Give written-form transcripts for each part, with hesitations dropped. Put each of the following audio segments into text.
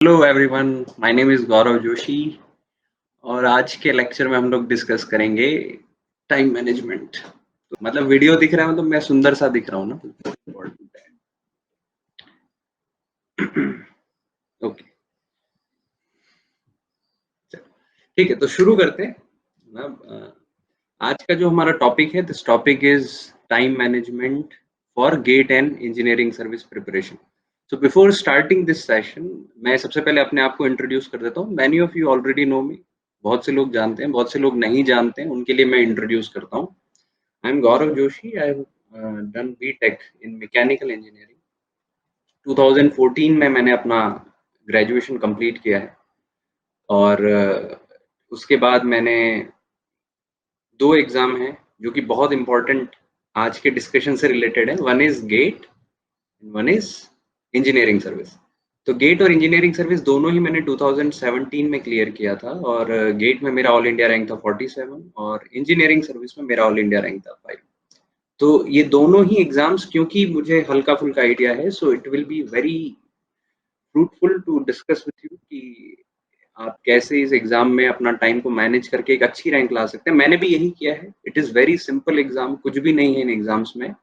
Hello everyone, my name is Gaurav Joshi और आज के लेक्चर में हम लोग डिस्कस करेंगे टाइम मैनेजमेंट। तो मतलब वीडियो दिख रहा है, मतलब मैं सुंदर सा दिख रहा हूँ ना। ओके, ठीक है, तो शुरू करते हैं। आज का जो हमारा टॉपिक है, this topic is time management for GATE and engineering service preparation. So before starting this session, मैं सबसे पहले अपने आप को इंट्रोड्यूस कर देता हूँ। Many of you already know me, बहुत से लोग जानते हैं, बहुत से लोग नहीं जानते हैं, उनके लिए मैं इंट्रोड्यूस करता हूँ। I am Gaurav Joshi. I have done BTech in mechanical engineering. 2014 में मैंने अपना ग्रेजुएशन कंप्लीट किया है और उसके बाद मैंने दो एग्जाम हैं जो कि बहुत इंपॉर्टेंट आज के डिस्कशन से रिलेटेड है। One is get, one is engineering service. तो गेट और इंजीनियरिंग सर्विस दोनों ही मैंने 2017 में क्लियर किया था और गेट में मेरा ऑल इंडिया रैंक था 47 और इंजीनियरिंग सर्विस में मेरा ऑल इंडिया रैंक था 5। तो ये दोनों ही एग्जाम्स, क्योंकि मुझे हल्का फुल्का आइडिया है, so it will be very fruitful to discuss with you कि आप कैसे इस एग्जाम में अपना टाइम को मैनेज करके एक अच्छी रैंक ला सकते हैं। मैंने भी यही किया है। It is very simple exam, कुछ भी नहीं है इन एग्जाम्स में,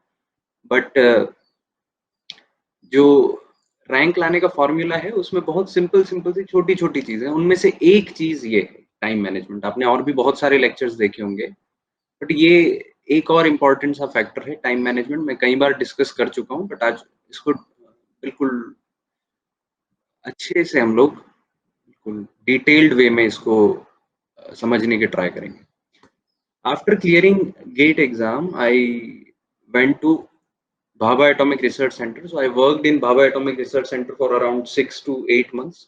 बट जो रैंक लाने का फॉर्मूला है उसमें बहुत सिंपल सिंपल सी छोटी छोटी चीज़ें हैं। उनमें से एक चीज़ ये है टाइम मैनेजमेंट। आपने और भी बहुत सारे लेक्चर्स देखे होंगे, बट ये एक और इम्पोर्टेंट सा फैक्टर है टाइम मैनेजमेंट। मैं कई बार डिस्कस कर चुका हूँ, बट आज इसको बिल्कुल अच्छे से हम लोग बिल्कुल डिटेल्ड वे में इसको समझने की ट्राई करेंगे। After clearing GATE exam, I went to Bhabha Atomic Research Center. So I worked in Bhabha Atomic Research Center for around 6 to 8 months.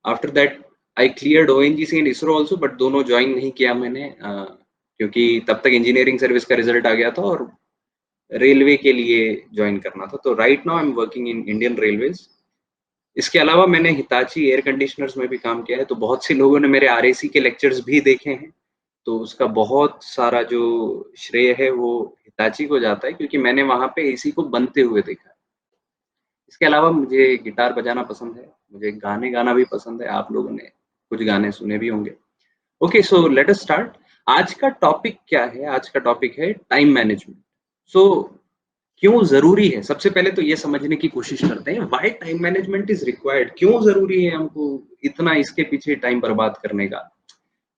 After that, I cleared ONGC and ISRO also, but दोनों join नहीं किया मैंने क्योंकि तब तक engineering service का result आ गया था और रेलवे के लिए ज्वाइन करना था। तो right now I am working in Indian railways. इसके अलावा मैंने हिताची एयर कंडीशनर्स में भी काम किया है। तो बहुत से लोगों ने मेरे आरएसी के लेक्चर्स भी देखे हैं, तो उसका बहुत सारा जो श्रेय है वो हिताची को जाता है, क्योंकि मैंने वहाँ पे एसी को बनते हुए देखा है। इसके अलावा मुझे गिटार बजाना पसंद है, मुझे गाने गाना भी पसंद है। आप लोगों ने कुछ गाने सुने भी होंगे। ओके, सो लेट अस स्टार्ट। आज का टॉपिक क्या है? आज का टॉपिक है टाइम मैनेजमेंट। सो क्यों ज़रूरी है? सबसे पहले तो ये समझने की कोशिश करते हैं, why time management is required. क्यों ज़रूरी है हमको इतना इसके पीछे टाइम बर्बाद करने का?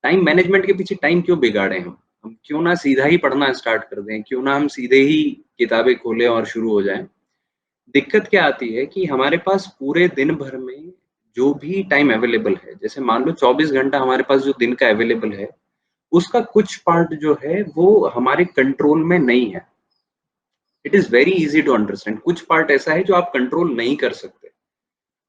टाइम मैनेजमेंट के पीछे टाइम क्यों बिगाड़े हम क्यों ना सीधा ही पढ़ना स्टार्ट कर दें, क्यों ना हम सीधे ही किताबें खोलें और शुरू हो जाएं। दिक्कत क्या आती है कि हमारे पास पूरे दिन भर में जो भी टाइम अवेलेबल है, जैसे मान लो 24 घंटा हमारे पास जो दिन का अवेलेबल है, उसका कुछ पार्ट जो है वो हमारे कंट्रोल में नहीं है। It is very easy to understand. कुछ पार्ट ऐसा है जो आप कंट्रोल नहीं कर सकते।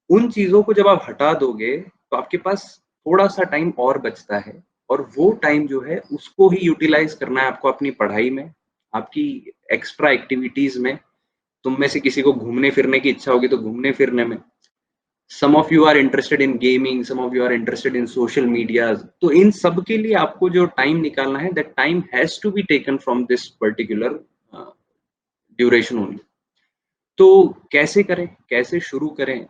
उन चीजों को जब आप हटा दोगे तो आपके पास थोड़ा सा टाइम और बचता है, और वो टाइम जो है उसको ही यूटिलाइज करना है आपको अपनी पढ़ाई में, आपकी एक्स्ट्रा एक्टिविटीज में। तुम में से किसी को घूमने फिरने की इच्छा होगी तो घूमने फिरने में। Some of you are interested in gaming, some of you are interested in social media. तो इन सब के लिए आपको जो टाइम निकालना है, that time has to be taken from this particular duration only. तो कैसे करें, कैसे शुरू करें?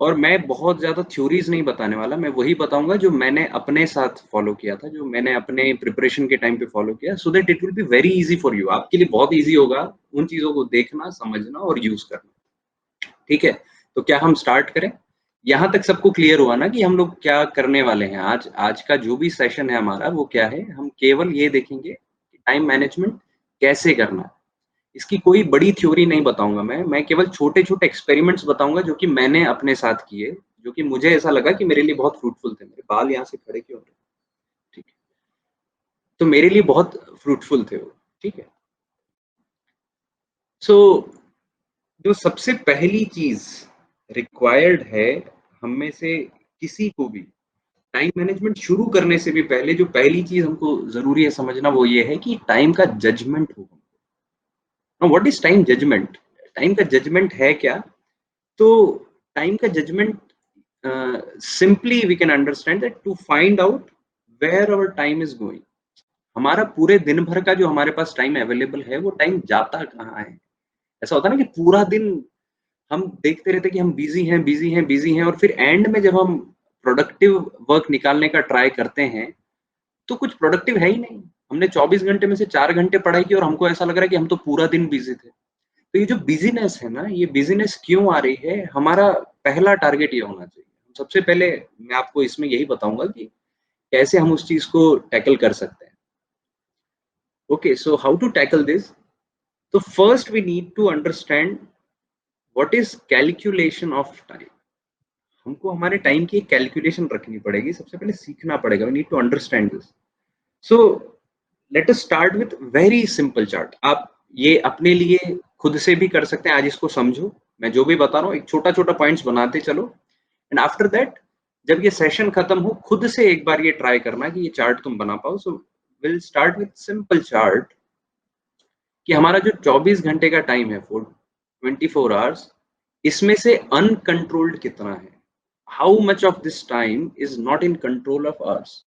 और मैं बहुत ज़्यादा थ्योरीज़ नहीं बताने वाला, मैं वही बताऊँगा जो मैंने अपने साथ फ़ॉलो किया था, जो मैंने अपने प्रिपरेशन के टाइम पे फ़ॉलो किया, so that it will be very easy for you. आपके लिए बहुत ईज़ी होगा उन चीज़ों को देखना, समझना और यूज़ करना। ठीक है? तो क्या हम स्टार्ट करें? यहाँ तक सबको क्लियर हुआ ना कि हम लोग क्या करने वाले हैं? आज आज का जो भी सेशन है हमारा, वो क्या है? हम केवल ये देखेंगे कि टाइम मैनेजमेंट कैसे करना है। इसकी कोई बड़ी थ्योरी नहीं बताऊँगा मैं केवल छोटे-छोटे एक्सपेरिमेंट्स बताऊँगा जो कि मैंने अपने साथ किए, जो कि मुझे ऐसा लगा कि मेरे लिए बहुत फ्रूटफुल थे। मेरे बाल यहाँ से खड़े क्यों हो रहे हैं? ठीक है। तो मेरे लिए बहुत फ्रूटफुल थे वो, ठीक है? सो जो सबसे पहली चीज़ रिक्वायर्ड है हम में से किसी को भी, टाइम मैनेजमेंट शुरू करने से भी पहले जो पहली चीज़ हमको ज़रूरी है समझना, वो ये है कि टाइम का जजमेंट हो। Now what is time judgement? Time का जजमेंट है क्या? तो टाइम का judgement simply we can understand that to find out where our time is going. हमारा पूरे दिन भर का जो हमारे पास टाइम अवेलेबल है, वो टाइम जाता कहाँ है? ऐसा होता है ना कि पूरा दिन हम देखते रहते कि हम बिजी हैं बिजी हैं बिजी हैं, और फिर एंड में जब हम प्रोडक्टिव वर्क निकालने का ट्राई करते हैं तो कुछ प्रोडक्टिव है ही नहीं। हमने 24 घंटे में से 4 घंटे पढ़ाई की और हमको ऐसा लग रहा है कि हम तो पूरा दिन बिजी थे। तो ये जो बिज़ीनेस है ना, ये बिज़ीनेस क्यों आ रही है? हमारा पहला टारगेट ये होना चाहिए। सबसे पहले मैं आपको इसमें यही बताऊँगा कि कैसे हम उस चीज़ को टैकल कर सकते हैं। Okay, so how to tackle this? तो first we need to understand what is calculation of time. हमको हमारे टाइम की एक कैलकुलेशन रखनी पड़ेगी। सबसे पहले सीखना पड़ेगा। We need to understand this. So let us start with very simple chart. आप ये अपने लिए खुद से भी कर सकते हैं। आज इसको समझो, मैं जो भी बता रहा हूँ एक छोटा छोटा पॉइंट्स बनाते चलो, एंड आफ्टर दैट जब ये सेशन खत्म हो खुद से एक बार ये ट्राई करना कि ये चार्ट तुम बना पाओ। So will start with simple chart कि हमारा जो 24 घंटे का टाइम है, 24 आवर्स, इसमें से अनकंट्रोल्ड कितना है? How much of this time is not in control of hours?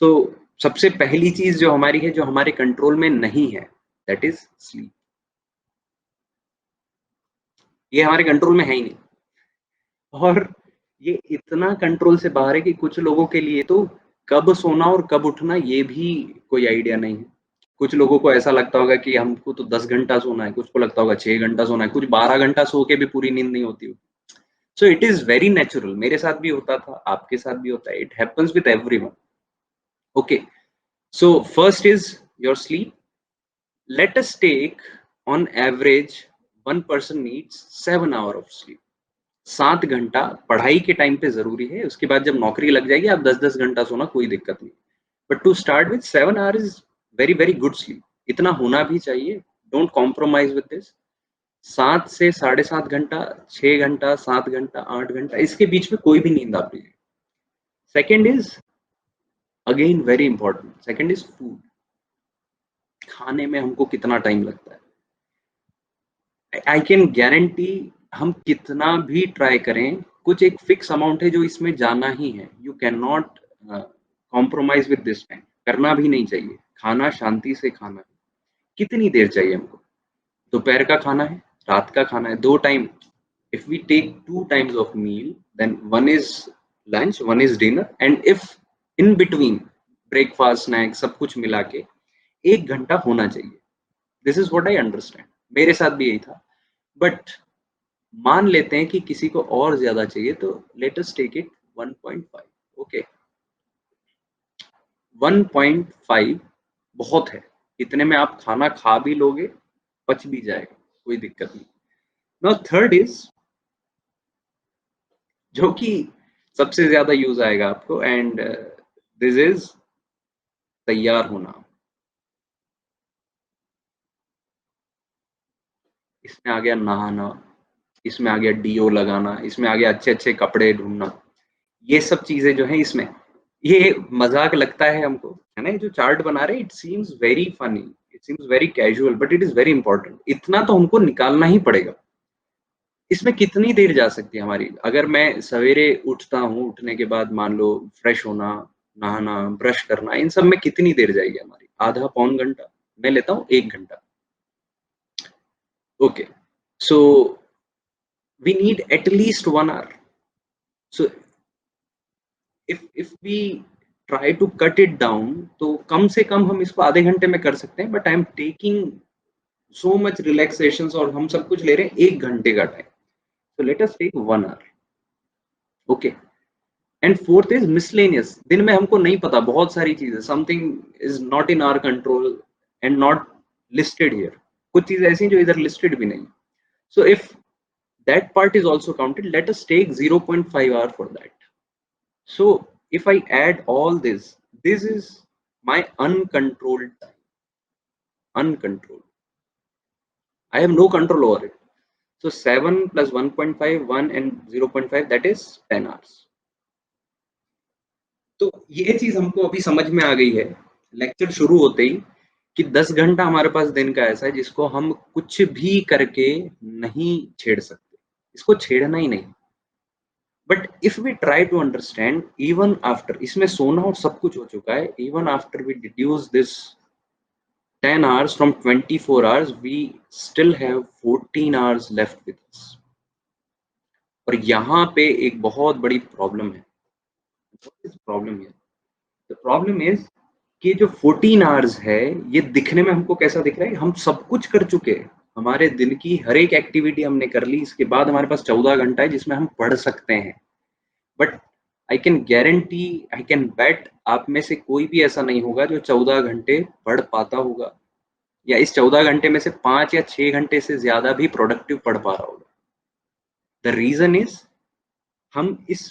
So सबसे पहली चीज जो हमारी है, जो हमारे कंट्रोल में नहीं है, दैट इज स्लीप। ये हमारे कंट्रोल में है ही नहीं। और ये इतना कंट्रोल से बाहर है कि कुछ लोगों के लिए तो कब सोना और कब उठना ये भी कोई आइडिया नहीं है। कुछ लोगों को ऐसा लगता होगा कि हमको तो 10 घंटा सोना है, कुछ को लगता होगा 6 घंटा सोना है, कुछ 12 घंटा सो के भी पूरी नींद नहीं होती होगी। सो इट इज वेरी नेचुरल। मेरे साथ भी होता था, आपके साथ भी होता है। It happens with everyone. Okay, so first is your sleep. Let us take on average one person needs 7 hours of sleep. 7 घंटा पढ़ाई के टाइम पे जरूरी है। उसके बाद जब नौकरी लग जाएगी आप 10-10 घंटा सोना कोई दिक्कत नहीं। But to start with 7 hour is very very good sleep. इतना होना भी चाहिए। Don't compromise with this. 7 से 7.5 घंटा, 6 घंटा, 7 घंटा, 8 घंटा, इसके बीच में कोई भी नींद आप लीजिए। Second is again very important, second is food. खाने में हमको कितना टाइम लगता है? आई कैन गारंटी, हम कितना भी ट्राई करें, कुछ एक फिक्स अमाउंट है जो इसमें जाना ही है। You can not compromise with this time. करना भी नहीं चाहिए। खाना शांति से खाना है। कितनी देर चाहिए हमको? दोपहर का खाना है, रात का खाना है, 2 time. If we take 2 times of meal, then one is lunch, one is dinner, and if in between breakfast, snacks, सब कुछ मिला के 1 घंटा होना चाहिए। This is what I understand. मेरे साथ भी यही था। बट मान लेते हैं कि किसी को और ज्यादा चाहिए, तो लेट अस टेक इट 1.5। ओके, 1.5 बहुत है। इतने में आप खाना खा भी लोगे, पच भी जाएगा, कोई दिक्कत नहीं। नाउ थर्ड इज, जो कि सबसे ज्यादा यूज आएगा आपको, एंड दिस इज तैयार होना। इसमें आ गया नहाना, इसमें आ गया डीओ लगाना, इसमें आ गया अच्छे अच्छे कपड़े ढूंढना। ये सब चीजें जो है इसमें, ये मजाक लगता है हमको, है ना? ये जो चार्ट बना रहे, it seems very funny, it seems very casual, but it is very important. इतना तो हमको निकालना ही पड़ेगा। इसमें कितनी देर जा सकती है हमारी? अगर मैं सवेरे उठता हूँ, उठने के बाद मान लो फ्रेश होना, नहाना, ब्रश करना, इन सब में कितनी देर जाएगी हमारी? आधा पौन घंटा। मैं लेता हूँ 1 घंटा। Okay, so we need at least 1 hour. So if we try to cut it down, तो कम से कम हम इसको आधे घंटे में कर सकते हैं। But I am taking so much relaxation, और हम सब कुछ ले रहे हैं 1 घंटे का time. So let us take 1 hour. Okay, and fourth is miscellaneous. दिन में हमको नहीं पता, बहुत सारी चीजें, something is not in our control and not listed here. कुछ चीजें ऐसी हैं जो इधर लिस्टेड भी नहीं। So if that part is also counted, let us take 0.5 hour for that. So if I add all this, this is my uncontrolled time. Uncontrolled, I have no control over it. So 7 plus 1.5, 1 and 0.5, that is 10 hours. तो ये चीज हमको अभी समझ में आ गई है lecture शुरू होते ही, कि 10 घंटा हमारे पास दिन का ऐसा है जिसको हम कुछ भी करके नहीं छेड़ सकते। इसको छेड़ना ही नहीं। But if we try to understand, even after, इसमें सोना और सब कुछ हो चुका है, even after we deduce this 10 hours from 24 hours, we still have 14 hours left with us. और यहाँ पे एक बहुत बड़ी प्रॉब्लम है। What is problem here? The problem is कि जो 14 आवर्स है, ये दिखने में हमको कैसा दिख रहा है? हम सब कुछ कर चुके हैं। हमारे दिन की हर एक एक्टिविटी हमने कर ली, इसके बाद हमारे पास 14 घंटा है जिसमें हम पढ़ सकते हैं। But I can guarantee, I can bet आप में से कोई भी ऐसा नहीं होगा जो 14 घंटे पढ़ पाता होगा, या इस 14 घंटे में से 5 या 6 घंटे से ज़्यादा भी प्रोडक्टिव पढ़ पा रहा होगा। द रीज़न इज़ हम इस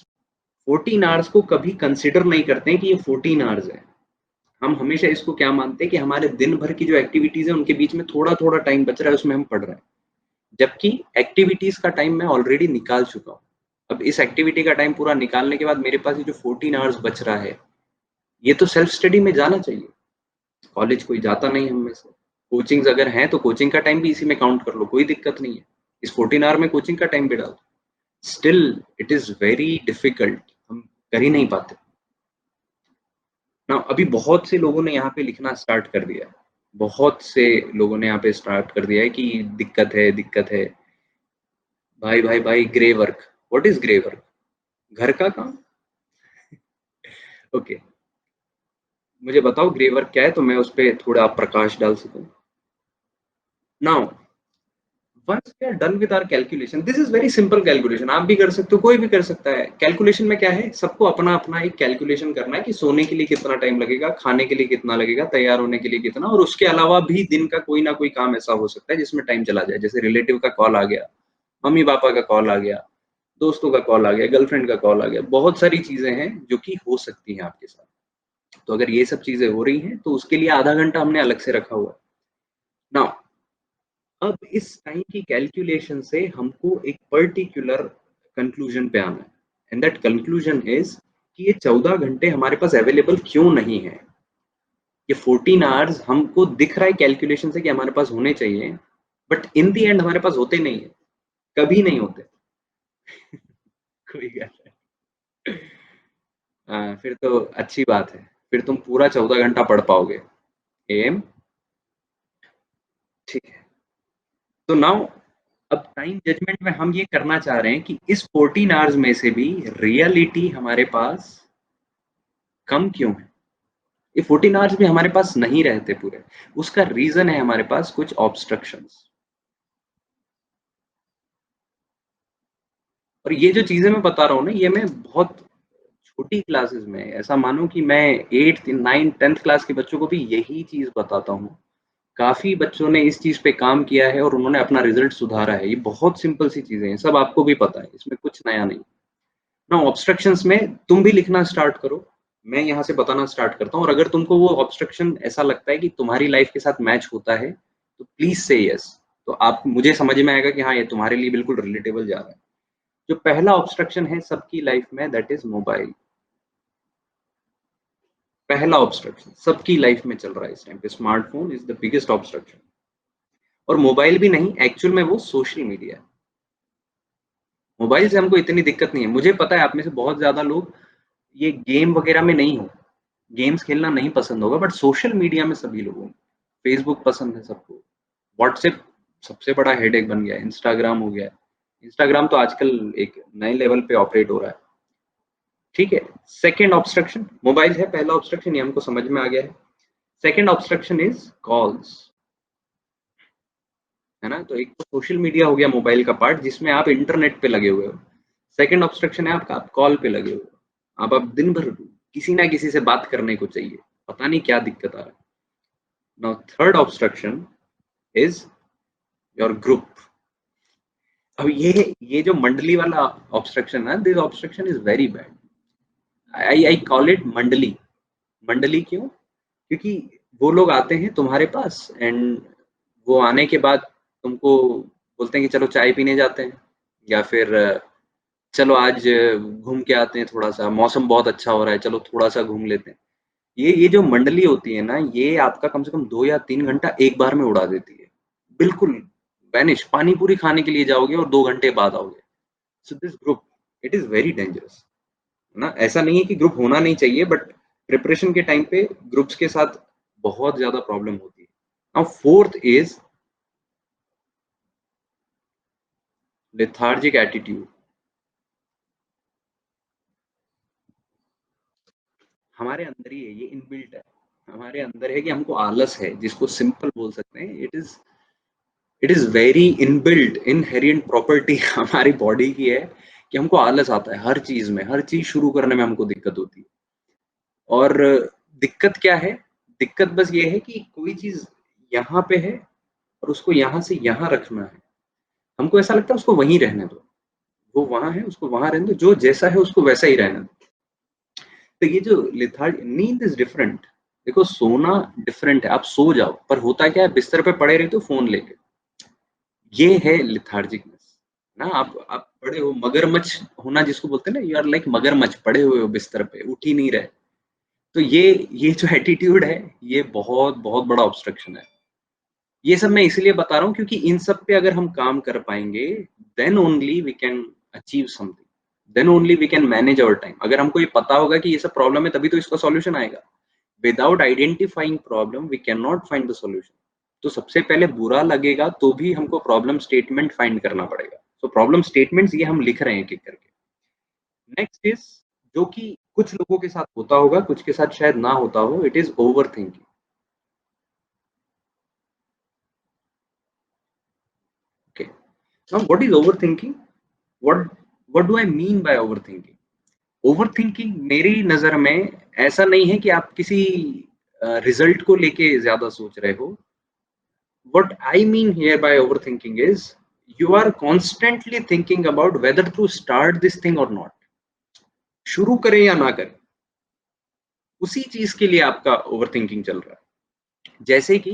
14 आवर्स को कभी कंसिडर नहीं करते हैं कि ये 14 आवर्स है। हम हमेशा इसको क्या मानते हैं कि हमारे दिन भर की जो एक्टिविटीज़ है, उनके बीच में थोड़ा-थोड़ा टाइम बच रहा है, उसमें हम पढ़ रहे हैं। जबकि एक्टिविटीज़ का टाइम मैं ऑलरेडी निकाल चुका हूँ। अब इस एक्टिविटी का टाइम पूरा निकालने के बाद मेरे पास ये जो 14 आवर्स बच रहा है, ये तो सेल्फ स्टडी में जाना चाहिए। कॉलेज कोई जाता नहीं हम में से। कोचिंग्स अगर हैं, तो कोचिंग का टाइम भी इसी में काउंट कर लो, कोई दिक्कत नहीं है। इस 14 आवर में कोचिंग का टाइम भी डाल दो। Still it is very difficult, हम कर ही नहीं पाते। ना अभी बहुत से लोगों ने यहाँ पे लिखना स्टार्ट कर दिया है। बहुत से लोगों ने यहाँ पे स्टार्ट कर दिया है कि दिक्कत है, दिक्कत है। भाई, भाई, भाई, grey work, what is grey work? घर का काम? ओके, मुझे बताओ ग्रे वर्क क्या है, तो मैं उसपे थोड़ा प्रकाश डाल सकूँ। Now once we are done with our calculation, this is very simple calculation, आप भी कर सकते हो, कोई भी कर सकता है। कैलकुलेशन में क्या है, सबको अपना अपना एक कैलकुलेशन करना है कि सोने के लिए कितना टाइम लगेगा, खाने के लिए कितना लगेगा, तैयार होने के लिए कितना, और उसके अलावा भी दिन का कोई ना कोई काम ऐसा हो सकता है जिसमें टाइम चला जाए। जैसे रिलेटिव का कॉल आ गया, मम्मी पापा का कॉल आ गया, दोस्तों का कॉल आ गया, गर्लफ्रेंड का कॉल आ गया, बहुत सारी चीजें हैं जो कि हो सकती हैं आपके साथ। तो अगर ये सब चीजें हो रही हैं, तो उसके लिए आधा घंटा हमने अलग से रखा हुआ है। नाउ अब इस टाइम की कैलकुलेशन से हमको एक पर्टिकुलर कंक्लूजन पे आना है, एंड दैट कंक्लूजन इज कि ये 14 घंटे हमारे पास अवेलेबल क्यों नहीं है। ये 14 आवर्स हमको दिख रहा है कैलकुलेशन से कि हमारे पास होने चाहिए, बट इन दी एंड हमारे पास होते नहीं है, कभी नहीं होते। कोई गल नहीं। फिर तो अच्छी बात है, फिर तुम पूरा 14 घंटा पढ़ पाओगे। एम, ठीक है। तो नाउ अब टाइम जजमेंट में हम ये करना चाह रहे हैं कि इस 14 आवर्स में से भी रियलिटी हमारे पास कम क्यों है? ये 14 आवर्स भी हमारे पास नहीं रहते पूरे। उसका रीज़न है हमारे पास कुछ ऑब्स्ट्रक्शंस। और ये जो चीज़ें मैं बता रहा हूँ ना, ये मैं बहुत छोटी क्लासेस में, ऐसा मानो कि मैं 8th, 9th, 10th क्लास के बच्चों को भी यही चीज़ बताता हूँ। काफ़ी बच्चों ने इस चीज़ पे काम किया है और उन्होंने अपना रिज़ल्ट सुधारा है। ये बहुत सिंपल सी चीज़ें हैं, सब आपको भी पता है, इसमें कुछ नया नहीं। ना ऑब्स्ट्रक्शंस में तुम भी लिखना स्टार्ट करो, मैं यहाँ से बताना स्टार्ट करता हूँ, और अगर तुमको वो ऑब्स्ट्रक्शन ऐसा लगता है कि तुम्हारी लाइफ के साथ मैच होता है, तो प्लीज़ से येस। तो आप मुझे समझ में आएगा कि हाँ, ये तुम्हारे लिए बिल्कुल रिलेटेबल जा रहा है। जो पहला ऑब्स्ट्रक्शन है सबकी लाइफ में, दैट इज़ मोबाइल। पहला ऑब्स्ट्रक्शन सबकी लाइफ में चल रहा है इस टाइम पे, smartphone is the biggest obstruction. और मोबाइल भी नहीं, एक्चुअल में वो सोशल मीडिया है। मोबाइल से हमको इतनी दिक्कत नहीं है। मुझे पता है आप में से बहुत ज़्यादा लोग ये गेम वगैरह में नहीं हो, गेम्स खेलना नहीं पसंद होगा, बट सोशल मीडिया में सभी लोगों को फेसबुक पसंद है सबको, व्हाट्सएप सबसे बड़ा हेडेक बन गया है, इंस्टाग्राम हो गया है। इंस्टाग्राम तो आजकल एक नए लेवल पे ऑपरेट हो रहा है। ठीक है, सेकंड ऑब्स्ट्रक्शन मोबाइल है, पहला ऑब्स्ट्रक्शन ये हमको समझ में आ गया है। सेकंड ऑब्स्ट्रक्शन इज कॉल्स, है ना? तो एक तो सोशल मीडिया हो गया मोबाइल का पार्ट, जिसमें आप इंटरनेट पे लगे हुए हो। सेकंड ऑब्स्ट्रक्शन है आपका, आप कॉल पे लगे हो। अब आप दिन भर किसी ना किसी से बात करने को चाहिए, पता नहीं क्या दिक्कत आ रहा है। Now third obstruction is your group. अब ये जो मंडली वाला ऑब्स्ट्रक्शन है, this obstruction is very bad. I call it मंडली। मंडली क्यों? क्योंकि वो लोग आते हैं तुम्हारे पास, एंड वो आने के बाद तुमको बोलते हैं कि चलो चाय पीने जाते हैं, या फिर चलो आज घूम के आते हैं, थोड़ा सा मौसम बहुत अच्छा हो रहा है, चलो थोड़ा सा घूम लेते हैं। ये जो मंडली होती है ना, ये आपका कम से कम 2 या 3 घंटा एक बार में उड़ा देती है। बिल्कुल वैनिश, पानी पूरी खाने के लिए जाओगे और 2 घंटे बाद आओगे। So this group, it is very dangerous, है ना? ऐसा नहीं है कि ग्रुप होना नहीं चाहिए, बट प्रिपरेशन के टाइम पे ग्रुप्स के साथ बहुत ज़्यादा प्रॉब्लम होती है। Now fourth is lethargic attitude. हमारे अंदर ही है, ये इनबिल्ट है, हमारे अंदर है कि हमको आलस है, जिसको सिंपल बोल सकते हैं। It is very inbuilt inherent property हमारी बॉडी की है कि हमको आलस आता है हर चीज में, हर चीज शुरू करने में हमको दिक्कत होती है। और दिक्कत क्या है? दिक्कत बस ये है कि कोई चीज यहाँ पे है और उसको यहाँ से यहाँ रखना है। हमको ऐसा लगता है उसको वहीं रहने दो, वो वहां है उसको वहां रहने दो, जो जैसा है उसको वैसा ही रहने दो। तो ये जो लिथार्ज नींद इज डिफरेंट। देखो सोना डिफरेंट है, आप सो जाओ, पर होता क्या है, बिस्तर पे पड़े रहते हो फोन लेके, ये है लिथार्जिकनेस ना। आप पड़े हो, मगरमच्छ होना जिसको बोलते हैं ना, यू आर लाइक मगरमच्छ, पड़े हुए हो बिस्तर पे, उठ ही नहीं रहे। तो ये जो एटीट्यूड है, ये बहुत बहुत बड़ा ऑब्स्ट्रक्शन है। ये सब मैं इसलिए बता रहा हूँ क्योंकि इन सब पे अगर हम काम कर पाएंगे, then only we can achieve something, then only we can manage our time. अगर हमको ये पता होगा कि ये सब प्रॉब्लम है, तभी तो इसका सॉल्यूशन आएगा। Without identifying problem we can not find the solution. तो सबसे पहले बुरा लगेगा तो भी हमको प्रॉब्लम स्टेटमेंट फाइंड करना पड़ेगा। तो प्रॉब्लम स्टेटमेंट्स ये हम लिख रहे हैं एक एक करके। नेक्स्ट इज, जो कि कुछ लोगों के साथ होता होगा, कुछ के साथ शायद ना होता हो, it is over thinking. Okay, now what is over thinking? What what do I mean by over thinking? Over thinking मेरी नजर में ऐसा नहीं है कि आप किसी रिजल्ट को लेके ज्यादा सोच रहे हो। What I mean here by overthinking is you are constantly thinking about whether to start this thing or not. शुरू करें या ना करें, उसी चीज के लिए आपका ओवरथिंकिंग चल रहा है। जैसे कि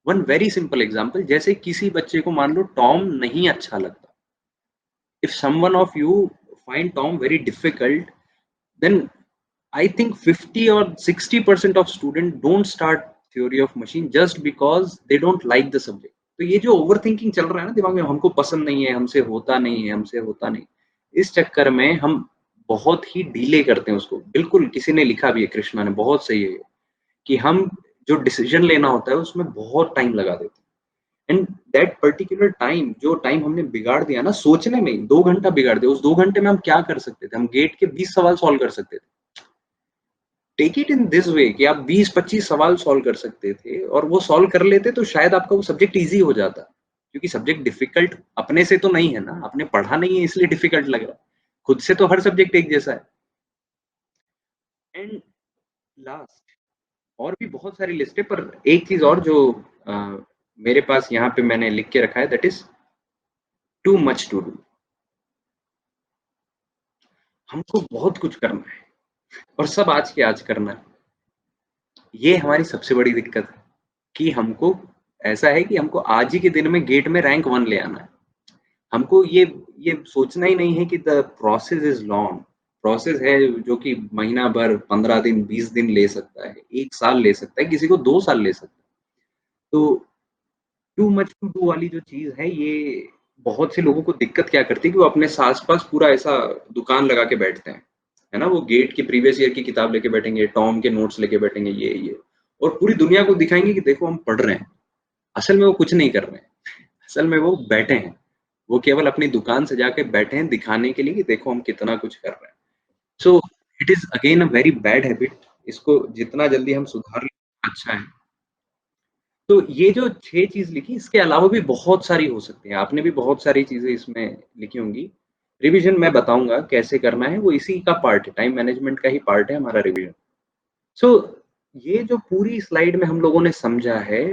वन वेरी सिंपल एग्जांपल, जैसे किसी बच्चे को मान लो टॉम नहीं अच्छा लगता। If someone of you find Tom very difficult, then I think 50 or 60% of students don't start theory of machine just because they don't like the subject. तो ये जो ओवर थिंकिंग चल रहा है ना दिमाग में, हमको पसंद नहीं है, हमसे होता नहीं है, हमसे होता नहीं, इस चक्कर में हम बहुत ही डीले करते हैं उसको। बिल्कुल, किसी ने लिखा भी है, कृष्णा ने, बहुत सही है ये, कि हम जो डिसीजन लेना होता है उसमें बहुत टाइम लगा देते हैं। एंड दैट पर्टिकुलर टाइम, जो टाइम हमने बिगाड़ दिया ना सोचने में, 2 घंटा बिगाड़ दिया, उस 2 घंटे में हम क्या कर सकते थे? हम गेट के 20 सवाल सॉल्व कर सकते थे। Take it in this way कि आप 20-25 सवाल सॉल्व कर सकते थे, और वो सॉल्व कर लेते तो शायद आपका वो सब्जेक्ट इजी हो जाता। क्योंकि सब्जेक्ट डिफिकल्ट अपने से तो नहीं है ना, आपने पढ़ा नहीं है इसलिए डिफिकल्ट लग रहा है। खुद से तो हर सब्जेक्ट एक जैसा है। एंड लास्ट, और भी बहुत सारी लिस्ट है, पर एक चीज और जो मेरे पास यहाँ पे मैंने लिख के रखा है, that is too much to do. हमको बहुत कुछ करना है और सब आज के आज करना है। ये हमारी सबसे बड़ी दिक्कत है कि हमको ऐसा है कि हमको आज ही के दिन में गेट में रैंक 1 ले आना है। हमको ये सोचना ही नहीं है कि the process is long. Process है जो कि महीना भर, 15 दिन, 20 दिन ले सकता है, 1 साल ले सकता है, किसी को 2 साल ले सकता है। तो टू मच टू डू वाली जो चीज है, ये बहुत से लोगों को दिक्कत क्या करती है कि वो अपने आस पास पूरा ऐसा दुकान लगा के बैठते हैं, है ना। वो गेट की प्रीवियस ईयर की किताब लेके बैठेंगे, टॉम के नोट्स लेके बैठेंगे, ये और पूरी दुनिया को दिखाएंगे कि देखो हम पढ़ रहे हैं। असल में वो कुछ नहीं कर रहे हैं, असल में वो बैठे हैं। वो केवल अपनी दुकान से जाके बैठे हैं दिखाने के लिए कि देखो हम कितना कुछ कर रहे हैं। So it is again a very bad habit. इसको जितना जल्दी हम सुधार लें अच्छा है। तो ये जो 6 चीज लिखी, इसके अलावा भी बहुत सारी हो सकती है। आपने भी बहुत सारी चीजें इसमें लिखी होंगी। रिवीजन मैं बताऊंगा कैसे करना है, वो इसी का पार्ट है, टाइम मैनेजमेंट का ही पार्ट है हमारा रिवीजन। सो ये जो पूरी स्लाइड में हम लोगों ने समझा है,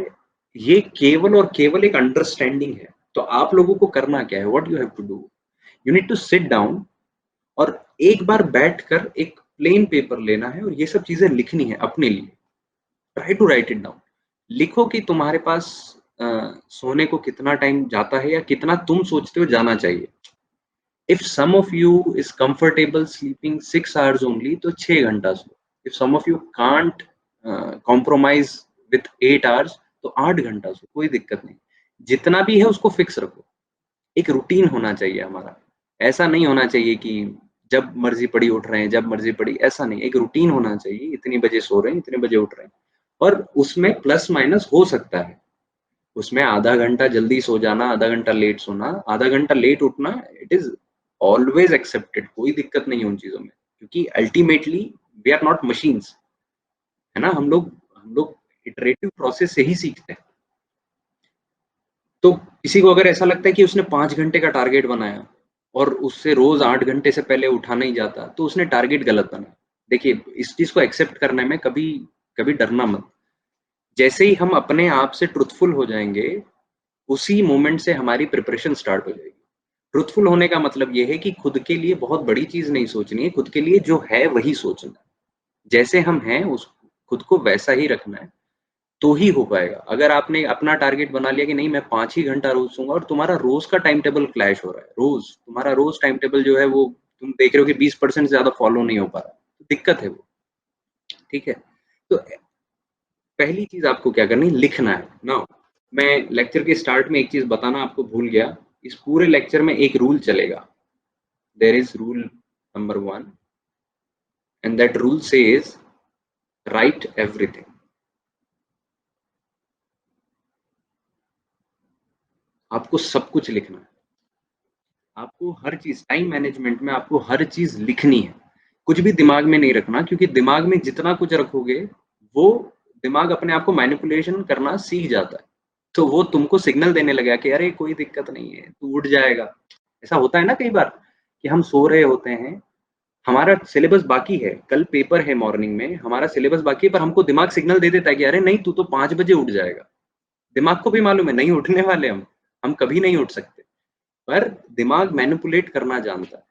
ये केवल और केवल एक अंडरस्टैंडिंग है। तो आप लोगों को करना क्या है, what you have to do, you need to sit down और एक बार बैठकर एक प्लेन पेपर लेना है और ये सब चीजें लिखनी है अपने लिए। Try to write it down. लिखो कि तुम्हारे पास अ, सोने को कितना टाइम जाता है या कितना तुम सोचते हो जाना चाहिए। If some of you is comfortable sleeping 6 hours only, तो 6 घंटा सो। If some of you can't compromise with 8 hours, तो 8 घंटा सो, कोई दिक्कत नहीं। जितना भी है उसको फिक्स रखो। एक रूटीन होना चाहिए हमारा। ऐसा नहीं होना चाहिए कि जब मर्जी पड़ी उठ रहे हैं, जब मर्जी पड़ी, ऐसा नहीं। एक रूटीन होना चाहिए, इतनी बजे सो रहे हैं, इतने बजे उठ रहे हैं। और उसमें प्लस माइनस हो सकता है, उसमें आधा घंटा जल्दी सो जाना, आधा घंटा लेट सोना, आधा घंटा लेट उठना, इट इज ऑलवेज एक्सेप्टेड। कोई दिक्कत नहीं है उन चीजों में, क्योंकि ultimately we are not machines. है ना? हम लोग इटरेटिव प्रोसेस से ही सीखते हैं। तो किसी को अगर ऐसा लगता है कि उसने 5 घंटे का टारगेट बनाया और उससे रोज़ 8 घंटे से पहले उठा नहीं जाता, तो उसने टारगेट गलत बनाया। देखिए, इस चीज़ को एक्सेप्ट करने में कभी कभी डरना मत। जैसे ही हम अपने आप से ट्रुथफुल हो जाएँगे, उसी मोमेंट से हमारी प्रिपरेशन स्टार्ट हो जाएगी। ट्रुथफुल होने का मतलब ये है कि खुद के लिए बहुत बड़ी चीज़ नहीं सोचनी है, खुद के लिए जो है वही सोचना है। जैसे हम हैं उस खुद को वैसा ही रखना है, तो ही हो पाएगा। अगर आपने अपना टारगेट बना लिया कि नहीं मैं 5 ही घंटा रोज़ सोऊँगा और तुम्हारा रोज़ का टाइम टेबल क्लैश हो रहा है, रोज़, तुम्हारा रोज़ टाइम टेबल जो है वो तुम देख रहे हो कि 20% से ज़्यादा फॉलो नहीं हो पा रहा, दिक्कत है वो, ठीक है? तो पहली चीज़ आपको क्या करनी है, लिखना है। नाउ मैं लेक्चर के स्टार्ट में एक चीज़ बताना आपको भूल गया, इस पूरे लेक्चर में एक रूल चलेगा। There is rule number 1 and that rule says write everything. आपको सब कुछ लिखना है। आपको हर चीज़ टाइम मैनेजमेंट में आपको हर चीज़ लिखनी है। कुछ भी दिमाग में नहीं रखना क्योंकि दिमाग में जितना कुछ रखोगे, वो दिमाग अपने आप को मैनिपुलेशन करना सीख जाता है। तो वो तुमको सिग्नल देने लगेगा कि अरे कोई दिक्कत नहीं है, तू उठ जाएगा। ऐसा होता है ना कई बार कि हम सो रहे होते हैं, हमारा सिलेबस बाकी है, कल पेपर है मॉर्निंग में, हमारा सिलेबस बाकी है पर हमको दिमाग सिग्नल दे देता है कि अरे नहीं तू तो 5 बजे उठ जाएगा। दिमाग को भी मालूम है नहीं उठने वाले हम कभी नहीं उठ सकते। पर दिमाग मैनिपुलेट करना जानता है।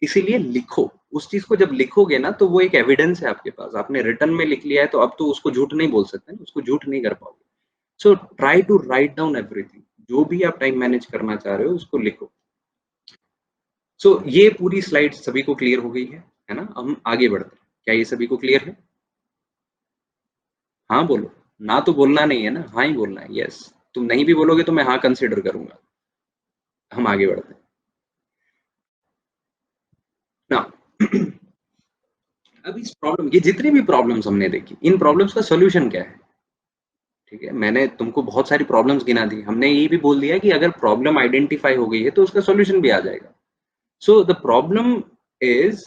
इसीलिए लिखो, उस चीज़ को जब लिखोगे ना तो वो एक एविडेंस है आपके पास। आपने रिटन में लिख लिया है तो अब तो उसको झूठ नहीं बोल सकते ना, उसको झूठ नहीं कर पाओगे। So try to write down everything. जो भी आप टाइम मैनेज करना चाह रहे हो उसको लिखो। सो ये पूरी स्लाइड सभी को क्लियर हो गई है ना? हम आगे बढ़ते हैं। क्या ये सभी को क्लियर है? हाँ बोलो। ना तो बोलना नहीं है ना, हाँ ही बोलना है, यस। तुम नहीं भी बोलोगे तो मैं हाँ कंसिडर करूँगा। हम आगे बढ़ते हैं। ना अब इस प्रॉब्लम ये जितनी भी प्रॉब्लम्स हमने देखी, इन प्रॉब्लम्स का सॉल्यूशन क्या है? ठीक है, मैंने तुमको बहुत सारी प्रॉब्लम्स गिना दी। हमने ये भी बोल दिया कि अगर प्रॉब्लम आइडेंटिफाई हो गई है तो उसका सॉल्यूशन भी आ जाएगा। सो द प्रॉब्लम इज़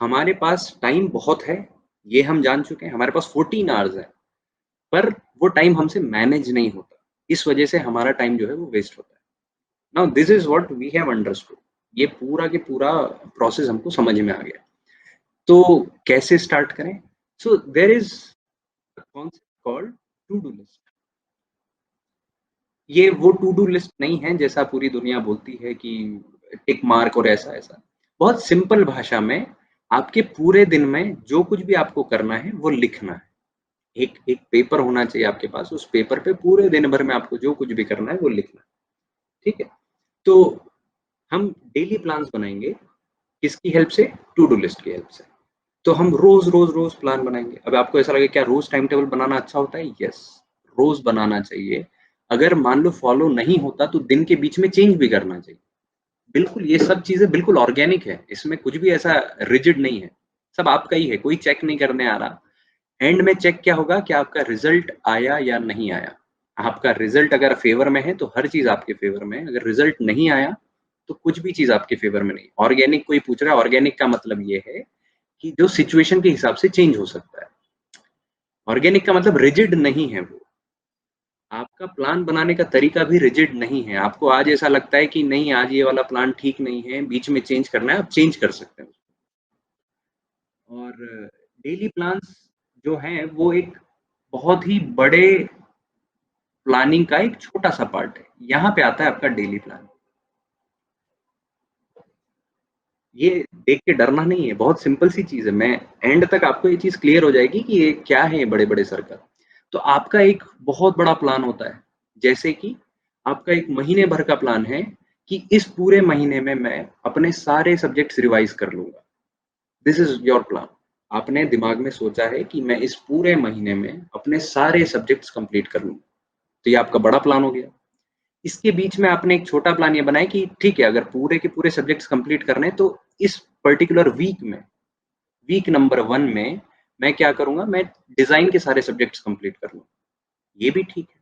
हमारे पास टाइम बहुत है, ये हम जान चुके हैं। हमारे पास 14 आवर्स है, पर वो टाइम हमसे मैनेज नहीं होता। इस वजह से हमारा टाइम जो है वो वेस्ट होता है। Now this is what we have understood. ये पूरा के पूरा प्रोसेस हमको समझ में आ गया। तो कैसे स्टार्ट करें? So there is a concept called to do list. ये वो टू डू लिस्ट नहीं है जैसा पूरी दुनिया बोलती है कि टिक मार्क और ऐसा-ऐसा। बहुत सिंपल भाषा में आपके पूरे दिन में जो कुछ भी आपको करना है वो लिखना है। एक एक पेपर होना चाहिए आपके पास, उस पेपर पे पूरे दिन भर में आपको जो कुछ भी करना है वो लिखना है, ठीक है? तो हम डेली प्लान्स बनाएँगे, किसकी हेल्प से? टू डू लिस्ट की हेल्प से। तो हम रोज़ प्लान बनाएँगे। अब आपको ऐसा लगे क्या रोज़ टाइम टेबल बनाना अच्छा होता है? यस, रोज़ बनाना चाहिए। अगर मान लो फॉलो नहीं होता तो दिन के बीच में चेंज भी करना चाहिए। बिल्कुल, ये सब चीज़ें बिल्कुल ऑर्गेनिक है, इसमें कुछ भी ऐसा रिजिड नहीं है। सब आपका ही है, कोई चेक नहीं करने आ रहा। एंड में चेक क्या होगा कि आपका रिज़ल्ट आया या नहीं आया। आपका रिज़ल्ट अगर फ़ेवर में है तो हर चीज़ आपके फ़ेवर में है, अगर रिज़ल्ट नहीं आया तो कुछ भी चीज़ आपके फ़ेवर में नहीं। ऑर्गेनिक कोई पूछ रहा है, ऑर्गेनिक का मतलब ये है कि जो सिचुएशन के हिसाब से चेंज हो सकता है। ऑर्गेनिक का मतलब रिजिड नहीं है वो। आपका प्लान बनाने का तरीका भी रिजिड नहीं है। आपको आज ऐसा लगता है कि नहीं आज ये वाला प्लान ठीक नहीं है, बीच में चेंज करना है, आप चेंज कर सकते हैं। और डेली प्लान्स जो हैं वो एक बहुत ही बड़े प्लानिंग का एक छोटा-सा पार्ट है। यहाँ पे आता है आपका डेली प्लान। ये देख के डरना नहीं है, बहुत सिंपल सी चीज़ है। मैं एंड तक आपको ये चीज़ क्लियर हो जाएगी कि ये क्या है ये बड़े-बड़े सर्कल। तो आपका एक बहुत बड़ा प्लान होता है, जैसे कि आपका 1 महीने भर का प्लान है कि इस पूरे महीने में मैं अपने सारे सब्जेक्ट्स रिवाइज़ कर लूँगा। This is your plan. आपने दिमाग में सोचा है कि मैं इस पूरे महीने में अपने सारे सब्जेक्ट्स कंप्लीट कर लूँगा। तो ये आपका बड़ा प्लान हो गया। इसके बीच में आपने एक छोटा प्लान ये बनाया कि ठीक है, अगर पूरे के पूरे सब्जेक्ट्स कंप्लीट करने हैं, तो इस पर्टिकुलर वीक में, वीक नंबर 1 में मैं क्या करूँगा, मैं डिज़ाइन के सारे सब्जेक्ट्स कंप्लीट कर लूँगा। ये भी ठीक है।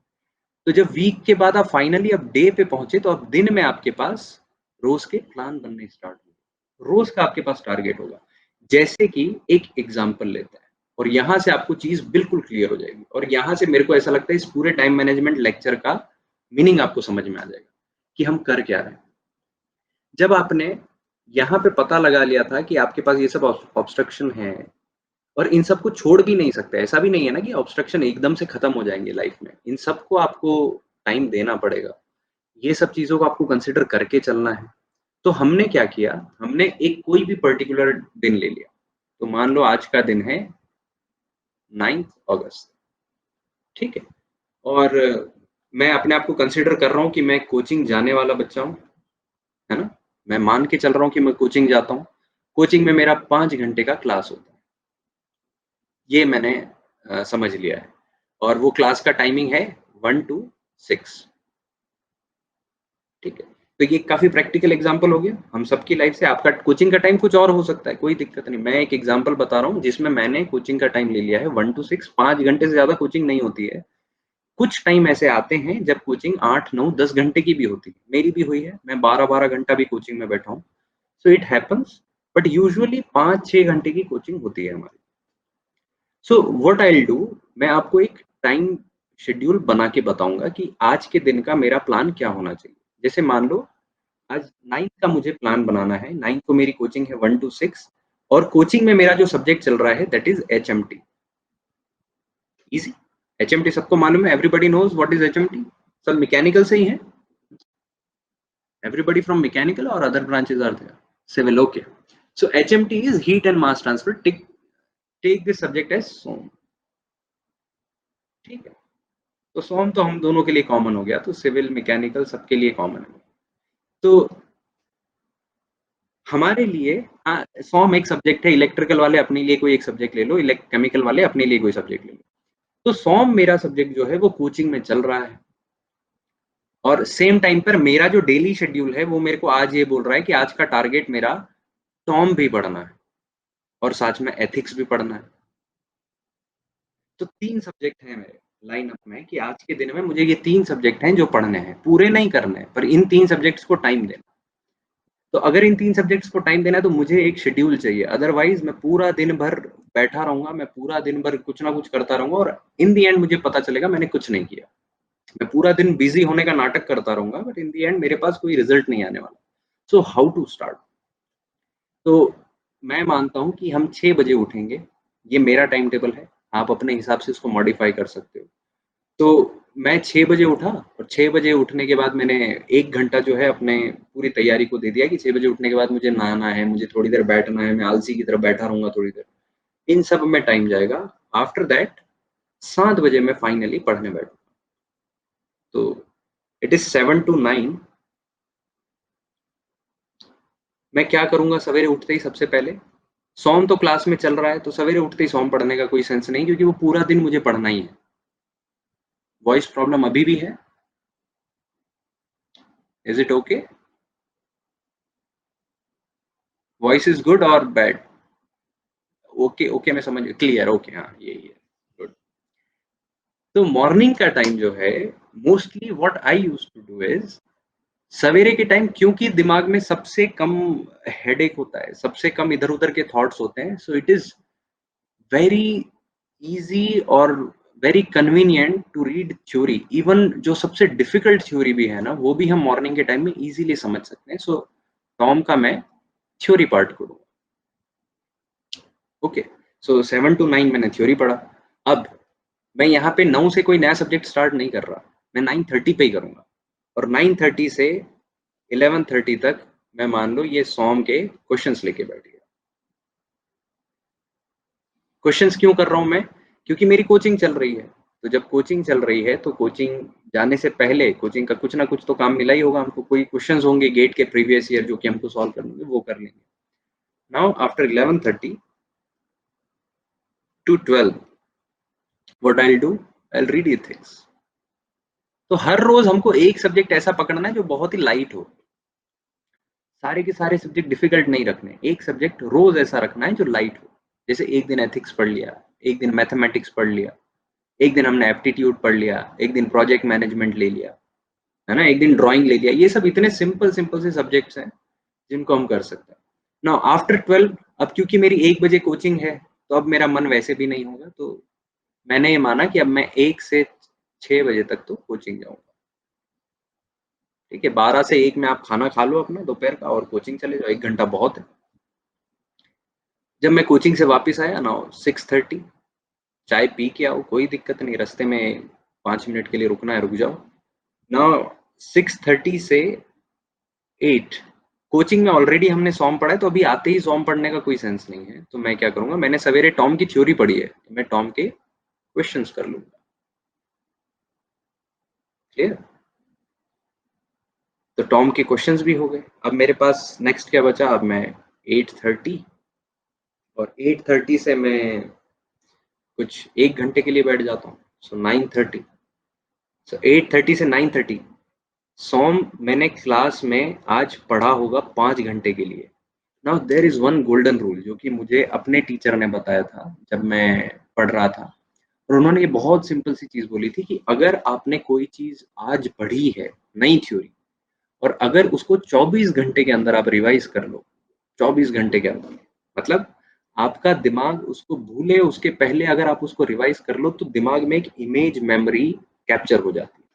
तो जब वीक के बाद आप फाइनली अब डे पे पहुँचे, तो अब दिन में आपके पास रोज़ के प्लान बनने स्टार्ट हुए। रोज़ का आपके पास टारगेट होगा। जैसे कि एक एग्ज़ाम्पल लेते हैं। और यहाँ से आपको चीज बिल्कुल क्लियर हो जाएगी, और यहाँ से मेरे को ऐसा लगता है इस पूरे टाइम मैनेजमेंट लेक्चर का मीनिंग आपको समझ में आ जाएगा कि हम कर क्या रहे हैं। जब आपने यहाँ पे पता लगा लिया था कि आपके पास ये सब ऑब्स्ट्रक्शन है और इन सबको छोड़ भी नहीं सकते, ऐसा भी नहीं है ना कि ऑब्स्ट्रक्शन एकदम से खत्म हो जाएंगे लाइफ में, इन सबको आपको टाइम देना पड़ेगा, ये सब चीजों को आपको कंसिडर करके चलना है। तो हमने क्या किया, हमने एक कोई भी पर्टिकुलर दिन ले लिया। तो मान लो आज का दिन है 9 अगस्त, ठीक है, और मैं अपने आप को कंसिडर कर रहा हूँ कि मैं कोचिंग जाने वाला बच्चा हूँ, है ना, मैं मान के चल रहा हूँ कि मैं कोचिंग जाता हूँ, कोचिंग में मेरा 5 घंटे का क्लास होता है, ये मैंने समझ लिया है, और वो क्लास का टाइमिंग है 1 to 6, ठीक है। तो ये काफी प्रैक्टिकल एग्जांपल हो गया हम सबकी लाइफ से। आपका कोचिंग का टाइम कुछ और हो सकता है, कोई दिक्कत नहीं, मैं एक एग्जांपल बता रहा हूँ जिसमें मैंने कोचिंग का टाइम ले लिया है 1 to 6। 5 घंटे से ज्यादा कोचिंग नहीं होती है, कुछ टाइम ऐसे आते हैं जब कोचिंग 8, 9, 10 घंटे की भी होती है, मेरी भी हुई है, मैं 12-12 घंटा भी कोचिंग में बैठा हूँ। So it happens, but usually 5-6 घंटे की कोचिंग होती है हमारी। So what I will do, मैं आपको एक टाइम शेड्यूल बना के बताऊंगा कि आज के दिन का मेरा प्लान क्या होना चाहिए। जैसे मान लो आज 9th का मुझे प्लान बनाना है, 9th को मेरी कोचिंग है 1 to 6, और कोचिंग में मेरा जो सब्जेक्ट चल रहा है that is HMT। Easy, HMT सबको मालूम है, everybody knows what is HMT। सब मैकेनिकल से ही है, everybody from mechanical or other branches are there, civil, okay. So HMT is heat and mass transfer. Take this subject as SOM, ठीक है। तो SOM तो हम दोनों के लिए कॉमन हो गया, तो सिविल मैकेनिकल सबके लिए कॉमन है। तो हमारे लिए SOM एक सब्जेक्ट है, इलेक्ट्रिकल वाले अपने लिए कोई एक सब्जेक्ट ले लो, केमिकल वाले अपने लिए कोई सब्जेक्ट ले लो। तो SOM मेरा सब्जेक्ट जो है वो कोचिंग में चल रहा है, और सेम टाइम पर मेरा जो डेली शेड्यूल है वो मेरे को आज ये बोल रहा है कि आज का टारगेट मेरा SOM भी पढ़ना है और साथ में एथिक्स भी पढ़ना है। तो 3 सब्जेक्ट हैं मेरे लाइन अप में कि आज के दिन में मुझे ये 3 सब्जेक्ट हैं जो पढ़ने हैं, पूरे नहीं करने हैं, पर इन 3 सब्जेक्ट्स को टाइम देना। तो अगर इन 3 सब्जेक्ट्स को टाइम देना है तो मुझे एक शेड्यूल चाहिए, अदरवाइज मैं पूरा दिन भर बैठा रहूंगा, मैं पूरा दिन भर कुछ ना कुछ करता रहूंगा, और इन दी एंड मुझे पता चलेगा मैंने कुछ नहीं किया। मैं पूरा दिन बिजी होने का नाटक करता रहूंगा, बट इन दी एंड मेरे पास कोई रिजल्ट नहीं आने वाला। So how to start. तो मैं मानता हूँ कि हम 6 बजे उठेंगे, ये मेरा टाइम टेबल है, आप अपने हिसाब से इसको मॉडिफाई कर सकते हो। तो मैं 6 बजे उठा, और 6 बजे उठने के बाद मैंने 1 घंटा जो है अपने पूरी तैयारी को दे दिया कि 6 बजे उठने के बाद मुझे नहाना है, मुझे थोड़ी देर बैठना है, मैं आलसी की तरह बैठा रहूँगा थोड़ी देर। इन सब में टाइम जाएगा। आफ्टर दैट 7 बजे मैं फाइनली पढ़ने बैठूँगा। तो इट इज़ 7 to 9। मैं क्या करूँगा सवेरे उठते ही सबसे पहले, सॉम तो क्लास में चल रहा है, तो सवेरे उठते ही सॉम पढ़ने का कोई सेंस नहीं, क्योंकि वो पूरा दिन मुझे पढ़ना ही है। वॉइस प्रॉब्लम अभी भी है? Is it okay? Voice is good और बैड? ओके, ओके, मैं समझ, क्लियर, ओके, हाँ, यही है, गुड। तो मॉर्निंग का टाइम जो है, mostly what I used to do is, सवेरे के टाइम क्योंकि दिमाग में सबसे कम हेडेक होता है, सबसे कम इधर-उधर के थॉट्स होते हैं, so it is very easy और very convenient to read theory. Even जो सबसे डिफिकल्ट थ्योरी भी है ना, वो भी हम मॉर्निंग के टाइम में इजीली समझ सकते हैं। सो टॉम का मैं थ्योरी पार्ट करूँगा। ओके, सो 7 to 9 मैंने थ्योरी पढ़ा। अब मैं यहाँ पे 9 से कोई नया सब्जेक्ट स्टार्ट नहीं कर रहा, मैं 9:30 पे ही करूँगा, और 9:30 से 11:30 तक मैं मान लो ये सॉम के क्वेश्चंस लेके बैठ गया। क्वेश्चंस क्यों कर रहा हूँ मैं? क्योंकि मेरी कोचिंग चल रही है। तो जब कोचिंग चल रही है तो कोचिंग जाने से पहले कोचिंग का कुछ ना कुछ तो काम मिला ही होगा हमको, कोई क्वेश्चंस होंगे गेट के प्रीवियस ईयर जो कि हमको सॉल्व करने होंगे, वो कर लेंगे। Now after 11:30 to 12 what I will do, I will read ethics. तो हर रोज हमको एक सब्जेक्ट ऐसा पकड़ना है जो बहुत ही लाइट हो, सारे के सारे सब्जेक्ट डिफिकल्ट नहीं रखने, एक सब्जेक्ट रोज ऐसा रखना है जो लाइट हो। जैसे एक दिन एथिक्स पढ़ लिया, एक दिन मैथमेटिक्स पढ़ लिया, एक दिन हमने एप्टीट्यूड पढ़ लिया, एक दिन प्रोजेक्ट मैनेजमेंट ले लिया, है ना, एक दिन ड्राइंग ले लिया। ये सब इतने सिंपल सिंपल से सब्जेक्ट्स हैं जिनको हम कर सकते हैं। नाउ आफ्टर 12, अब क्योंकि मेरी 1 बजे कोचिंग है, तो अब मेरा मन वैसे भी नहीं होगा, तो मैंने ये माना कि अब मैं 1 से 6 बजे तक तो कोचिंग जाऊँगा। ठीक है, 12 से 1 में आप खाना खा लो अपना दोपहर का और कोचिंग चले जाओ, 1 घंटा बहुत है। जब मैं कोचिंग से वापस आया ना 6:30, चाय पी के आओ, कोई दिक्कत नहीं, रास्ते में 5 मिनट के लिए रुकना है रुक जाओ। नाउ 6:30 से 8 कोचिंग में ऑलरेडी हमने सॉम पढ़ा है, तो अभी आते ही सॉम पढ़ने का कोई सेंस नहीं है। तो मैं क्या करूँगा, मैंने सवेरे टॉम की थ्योरी पढ़ी है, तो मैं टॉम के क्वेश्चंस कर लूँगा। क्लियर? तो टॉम के क्वेश्चंस भी हो गए। अब मेरे पास नेक्स्ट क्या बचा, अब मैं 8:30 और 8:30 से मैं कुछ 1 घंटे के लिए बैठ जाता हूँ। सो 9:30 सो 8:30 से 9:30 सॉम मैंने क्लास में आज पढ़ा होगा 5 घंटे के लिए। Now there is one golden rule जो कि मुझे अपने टीचर ने बताया था जब मैं पढ़ रहा था। और उन्होंने ये बहुत सिंपल सी चीज़ बोली थी कि अगर आपने कोई चीज़ आज पढ़ी है, नई थ्योरी, और अगर उसको 24 घंटे के अंदर आप रिवाइज़ कर लो, 24 घंटे के अंदर, मतलब आपका दिमाग उसको भूले उसके पहले अगर आप उसको रिवाइज़ कर लो, तो दिमाग में एक इमेज मेमोरी कैप्चर हो जाती है।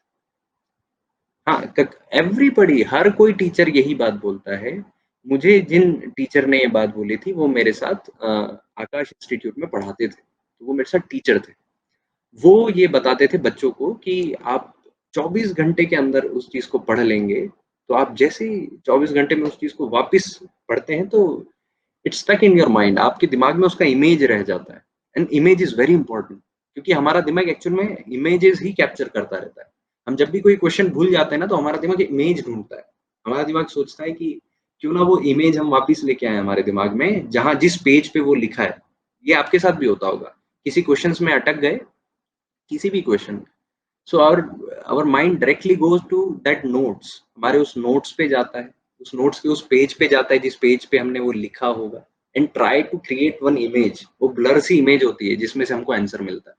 हाँ, एवरीबॉडी, हर कोई टीचर यही बात बोलता है। मुझे जिन टीचर ने ये बात बोली थी, वो मेरे साथ आकाश इंस्टीट्यूट में पढ़ाते थे। तो वो मेरे साथ टीचर थे। वो ये बताते थे बच्चों को कि आप 24 घंटे के अंदर उस चीज़ को पढ़ लेंगे, तो आप जैसे ही 24 घंटे में उस चीज़ को वापस पढ़ते हैं, तो it's stuck in your mind, आपके दिमाग में उसका इमेज रह जाता है। And image is very important, क्योंकि हमारा दिमाग एक्चुअल में इमेजेस ही कैप्चर करता रहता है। हम जब भी कोई क्वेश्चन भूल जाते हैं ना, तो हमारा दिमाग इमेज ढूँढता है। हमारा दिमाग सोचता है कि क्यों ना वो इमेज हम वापस लेके आएँ हमारे दिमाग में, जहाँ जिस पेज पे वो लिखा है। ये आपके साथ भी होता होगा। किसी क्वेश्चन्स में अटक गए, किसी भी क्वेश्चन में। So our mind directly goes to that notes, हमारे उस नोट्स पे जाता है, उस नोट्स के उस पेज पे जाता है जिस पेज पे हमने वो लिखा होगा, and try to create one image, वो ब्लर सी इमेज होती है जिसमें से हमको आंसर मिलता है।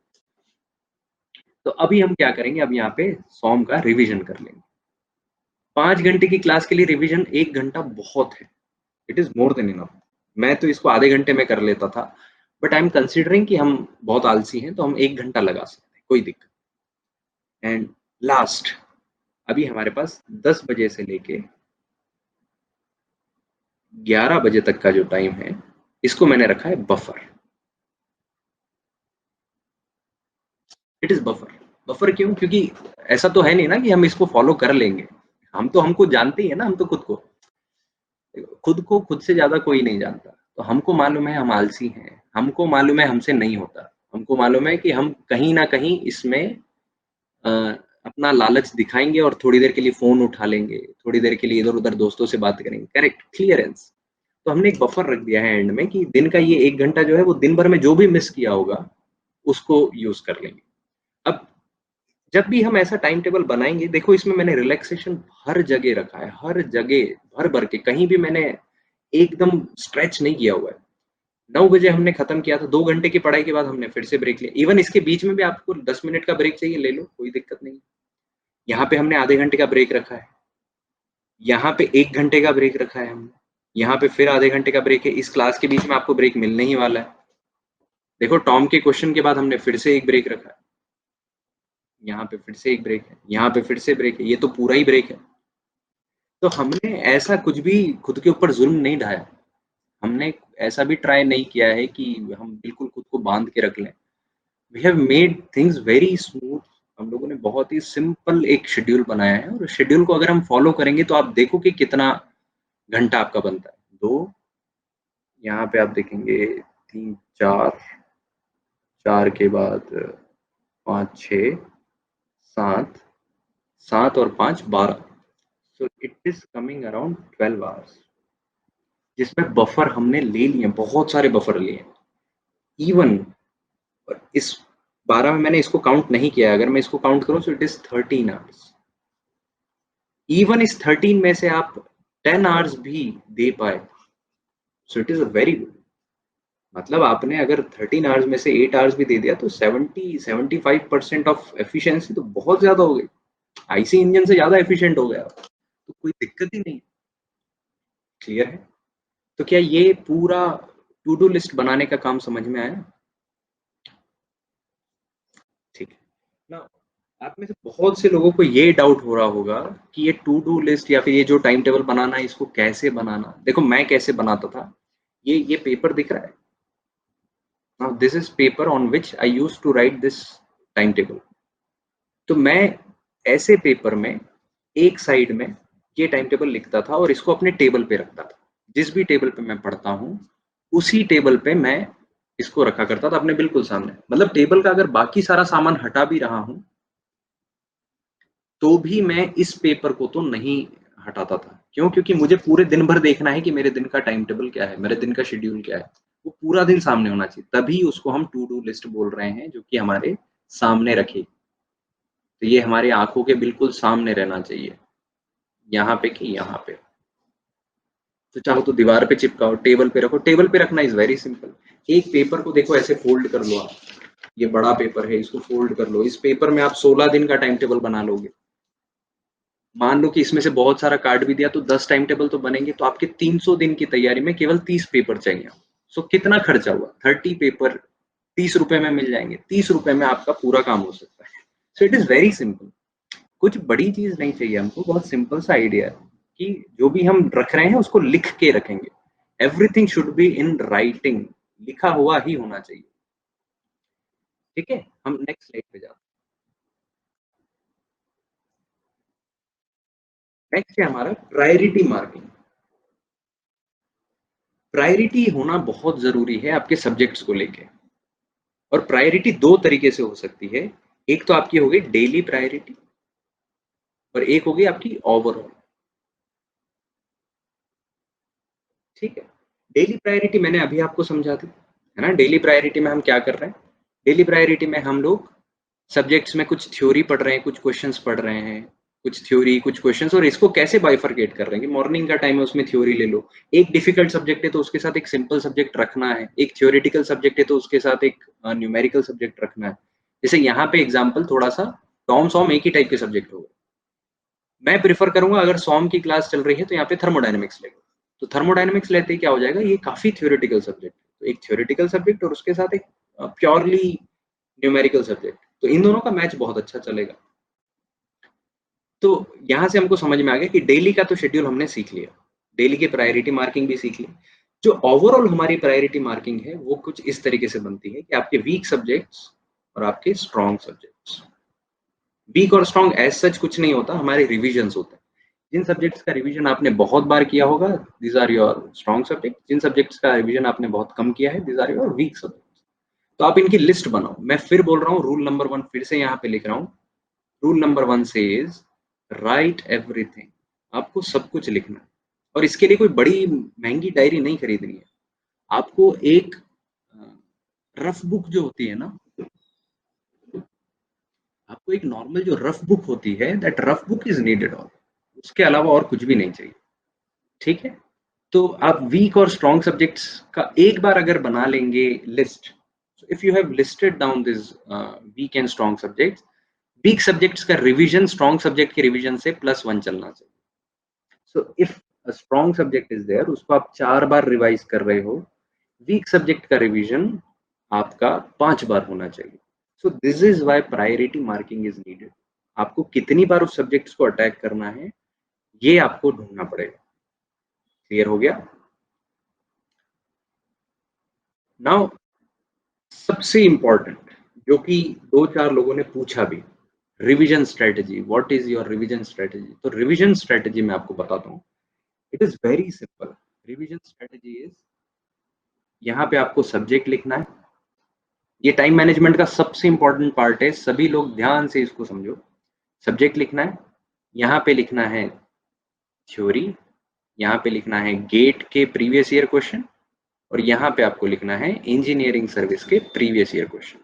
तो अभी हम क्या करेंगे, अब यहाँ पे सॉम का रिवीजन कर लेंगे। 5 घंटे की क्लास के लिए रिवीजन 1 घंटा बहुत है। It is more than enough. मैं तो इसको आधे घंटे में कर लेता था, बट आई एम कंसीडरिंग कि हम बहुत आलसी हैं, तो हम 1 घंटा लगा सकते हैं, कोई दिक्कत। एंड लास्ट, अभी हमारे पास 10 बजे से लेके 11 बजे तक का जो टाइम है, इसको मैंने रखा है buffer. It is buffer. Buffer क्यों? क्योंकि ऐसा तो है नहीं ना कि हम इसको फॉलो कर लेंगे। हम तो हमको जानते ही है ना, हम तो खुद को। खुद को खुद से ज़्यादा कोई नहीं जानता। तो हमको मालूम है हम आलसी हैं, हमको मालूम है हमसे नहीं होता। हमको मालूम है कि हम कहीं न कहीं इसमें अ, अपना लालच दिखाएँगे और थोड़ी देर के लिए फ़ोन उठा लेंगे, थोड़ी देर के लिए इधर-उधर दोस्तों से बात करेंगे। Correct, clearance. तो हमने एक बफर रख दिया है एंड में कि दिन का ये 1 घंटा जो है वो दिन भर में जो भी मिस किया होगा, उसको यूज़ कर लेंगे। अब जब भी हम ऐसा टाइम टेबल बनाएँगे, देखो इसमें मैंने रिलैक्सेशन हर जगह रखा है, हर जगह भर-भर के, कहीं भी मैंने एकदम स्ट्रेच नहीं किया हुआ है। 9 बजे हमने खत्म किया था, 2 घंटे की पढ़ाई के बाद हमने फिर से ब्रेक लिया। इवन इसके बीच में भी आपको 10 मिनट का ब्रेक चाहिए ले लो, कोई दिक्कत नहीं है। यहाँ पे हमने आधे घंटे का ब्रेक रखा है, यहाँ पे 1 घंटे का ब्रेक रखा है हमने, यहाँ पे फिर आधे घंटे का ब्रेक है, इस क्लास के बीच में आपको ब्रेक मिलने ही वाला है। देखो टॉम के क्वेश्चन के बाद हमने फिर से एक ब्रेक रखा है, यहाँ पे फिर से एक ब्रेक है, यहाँ पे फिर से ब्रेक है, ये तो पूरा ही ब्रेक है। तो हमने ऐसा कुछ भी खुद के ऊपर ज़ुल्म नहीं ढाया। हमने ऐसा भी ट्राई नहीं किया है कि हम बिल्कुल खुद को बाँध के रख लें। We have made things very smooth. हम लोगों ने बहुत ही सिंपल एक शेड्यूल बनाया है, और शेड्यूल को अगर हम फॉलो करेंगे तो आप देखो कि कितना घंटा आपका बनता है। 2, यहाँ पे आप देखेंगे 3, 4, 4 के बाद 5, 6, 7, 7 और 5, 12। सो it is coming around 12 hours, जिसमें बफर हमने ले लिए, बहुत सारे बफर लिए। इवन इस 12 में मैंने इसको काउंट नहीं किया है, अगर मैं इसको काउंट करूँ, सो इट इज़ 13 आवर्स। इवन इस 13 में से आप 10 आवर्स भी दे पाए, सो it is a very good. मतलब आपने अगर 13 आवर्स में से 8 आवर्स भी दे दिया, तो 70-75% ऑफ एफिशिएंसी तो बहुत ज़्यादा हो गई। आईसी इंजन से ज़्यादा एफिशिएंट हो गया आप। तो कोई दिक्कत ही नहीं। क्लियर है? तो क्या ये पूरा टू डू लिस्ट बनाने का काम समझ में आया? ठीक है ना। आप में से बहुत से लोगों को ये डाउट हो रहा होगा कि ये टू डू लिस्ट या फिर ये जो टाइम टेबल बनाना है इसको कैसे बनाना। देखो मैं कैसे बनाता था, ये पेपर दिख रहा है। Now this is paper on which I use to write this time table. तो मैं ऐसे पेपर में एक साइड में ये टाइम टेबल लिखता था और इसको अपने टेबल पे रखता था। जिस भी टेबल पे मैं पढ़ता हूँ उसी टेबल पे मैं इसको रखा करता था अपने बिल्कुल सामने। मतलब टेबल का अगर बाकी सारा सामान हटा भी रहा हूँ तो भी मैं इस पेपर को तो नहीं हटाता था। क्यों? क्योंकि मुझे पूरे दिन भर देखना है कि मेरे दिन का टाइम टेबल क्या है, मेरे दिन का शेड्यूल क्या है। वो पूरा दिन सामने होना चाहिए, तभी उसको हम टू डू लिस्ट बोल रहे हैं, जो कि हमारे सामने रखी। तो ये हमारी आंखों के बिल्कुल सामने रहना चाहिए, यहाँ पे कि यहाँ पे। तो चाहो तो दीवार पे चिपकाओ, टेबल पे रखो। टेबल पे रखना इज वेरी सिंपल। एक पेपर को देखो ऐसे फोल्ड कर लो आप। ये बड़ा पेपर है, इसको फोल्ड कर लो। इस पेपर में आप 16 दिन का टाइम टेबल बना लोगे। मान लो कि इसमें से बहुत सारा काट भी दिया तो 10 टाइम टेबल तो बनेंगे। तो आपके 300 दिन की तैयारी में केवल 30 पेपर चाहिए। सो कितना खर्चा हुआ? 30 पेपर 30 रुपए में मिल जाएंगे। 30 रुपए में आपका पूरा काम हो सकता है। So it is very simple. कुछ बड़ी चीज नहीं चाहिए हमको, बहुत सिंपल सा आइडिया है कि जो भी हम रख रहे हैं उसको लिख के रखेंगे। Everything should be in writing, लिखा हुआ ही होना चाहिए। ठीक है, हम नेक्स्ट स्लाइड पे जाते हैं। नेक्स्ट है हमारा प्रायोरिटी मार्किंग। प्रायोरिटी होना बहुत जरूरी है आपके सब्जेक्ट्स को लेके। और प्रायोरिटी दो तरीके से हो सकती है। एक तो आपकी होगी डेली प्रायोरिटी और एक होगी आपकी ओवरऑल। ठीक है, डेली प्रायोरिटी मैंने अभी आपको समझा दी है ना। डेली प्रायोरिटी में हम क्या कर रहे हैं? डेली प्रायोरिटी में हम लोग सब्जेक्ट्स में कुछ थ्योरी पढ़ रहे हैं, कुछ क्वेश्चंस पढ़ रहे हैं, कुछ थ्योरी कुछ क्वेश्चंस, और इसको कैसे बाइफरकेट कर रहे हैं कि मॉर्निंग का टाइम है उसमें थ्योरी ले लो। एक डिफिकल्ट सब्जेक्ट है तो उसके साथ एक सिंपल सब्जेक्ट रखना है, एक थ्योरेटिकल सब्जेक्ट है तो उसके साथ एक न्यूमेरिकल सब्जेक्ट रखना है। जैसे यहाँ पे एग्जाम्पल थोड़ा सा टॉम सॉम एक ही टाइप के सब्जेक्ट होगा। मैं प्रेफर करूंगा अगर सॉम की क्लास चल रही है तो यहाँ पे थर्मोडायनेमिक्स लेगा। तो थर्मोडायनेमिक्स लेते ही क्या हो जाएगा, ये काफी थ्योरेटिकल सब्जेक्ट। तो एक थ्योरेटिकल सब्जेक्ट और उसके साथ एक प्योरली न्यूमेरिकल सब्जेक्ट, तो इन दोनों का मैच बहुत अच्छा चलेगा। तो यहाँ से हमको समझ में आ गया कि डेली का तो शेड्यूल हमने सीख लिया, डेली की प्रायोरिटी मार्किंग भी सीख ली। जो ओवरऑल हमारी प्रायोरिटी मार्किंग है वो कुछ इस तरीके से बनती है कि आपके वीक सब्जेक्ट्स और आपके स्ट्रॉन्ग सब्जेक्ट्स। वीक और स्ट्रॉन्ग एज सच कुछ नहीं होता, हमारे रिविजन्स होते हैं। जिन सब्जेक्ट्स का रिवीजन आपने बहुत बार किया होगा, these are your strong subject. जिन सब्जेक्ट्स का रिवीजन आपने बहुत कम किया है, these are your weak subjects. तो आप इनकी लिस्ट बनाओ। मैं फिर बोल रहा हूँ, रूल नंबर 1 फिर से यहाँ पे लिख रहा हूँ। Rule number 1 says write everything. आपको सब कुछ लिखना है और इसके लिए कोई बड़ी महंगी डायरी नहीं खरीदनी है। आपको एक रफ बुक जो होती है ना, आपको एक नॉर्मल जो रफ बुक होती है, that rough book is needed. All उसके अलावा और कुछ भी नहीं चाहिए। ठीक है, तो आप वीक और स्ट्रॉन्ग सब्जेक्ट्स का एक बार अगर बना लेंगे list, if you have listed down this weak and strong subjects, weak subjects का रिवीजन स्ट्रॉन्ग सब्जेक्ट के रिवीजन से +1 चलना चाहिए। So if a strong subject is there, उसको आप 4 बार रिवाइज कर रहे हो, वीक सब्जेक्ट का रिवीजन आपका 5 बार होना चाहिए। So this is why priority marking is needed. आपको कितनी बार उस सब्जेक्ट्स को अटैक करना है ये आपको ढूंढना पड़ेगा। क्लियर हो गया? नाउ सबसे इंपॉर्टेंट, जो कि 2-4 लोगों ने पूछा भी, revision strategy. What is your revision strategy? तो रिवीजन स्ट्रेटजी मैं आपको बताता हूँ। It is very simple. Revision strategy is, यहाँ पे आपको सब्जेक्ट लिखना है। ये टाइम मैनेजमेंट का सबसे इंपॉर्टेंट पार्ट है, सभी लोग ध्यान से इसको समझो। सब्जेक्ट लिखना है, यहाँ पे लिखना है थ्योरी, यहाँ पे लिखना है गेट के प्रीवियस ईयर क्वेश्चन, और यहाँ पे आपको लिखना है इंजीनियरिंग सर्विस के प्रीवियस ईयर क्वेश्चन।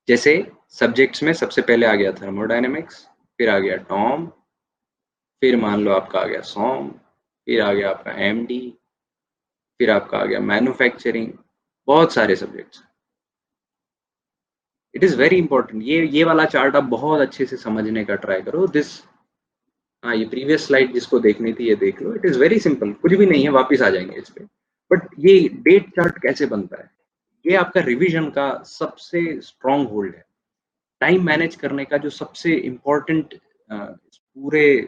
जैसे सब्जेक्ट्स में सबसे पहले आ गया थर्मोडायनेमिक्स, फिर आ गया टॉम, फिर मान लो आपका आ गया सॉम, फिर आ गया आपका एमडी, फिर आपका आ गया मैन्युफैक्चरिंग। बहुत सारे subjects. It is very important. ये वाला चार्ट आप बहुत अच्छे से समझने का ट्राई करो। दिस, हाँ, ये प्रीवियस स्लाइड जिसको देखनी थी ये देख लो। इट इज वेरी सिंपल, कुछ भी नहीं है, वापस आ जाएंगे इस पे। बट ये डेट चार्ट कैसे बनता है? ये आपका रिवीजन का सबसे स्ट्रॉन्ग होल्ड है। टाइम मैनेज करने का जो सबसे इम्पोर्टेंट पूरे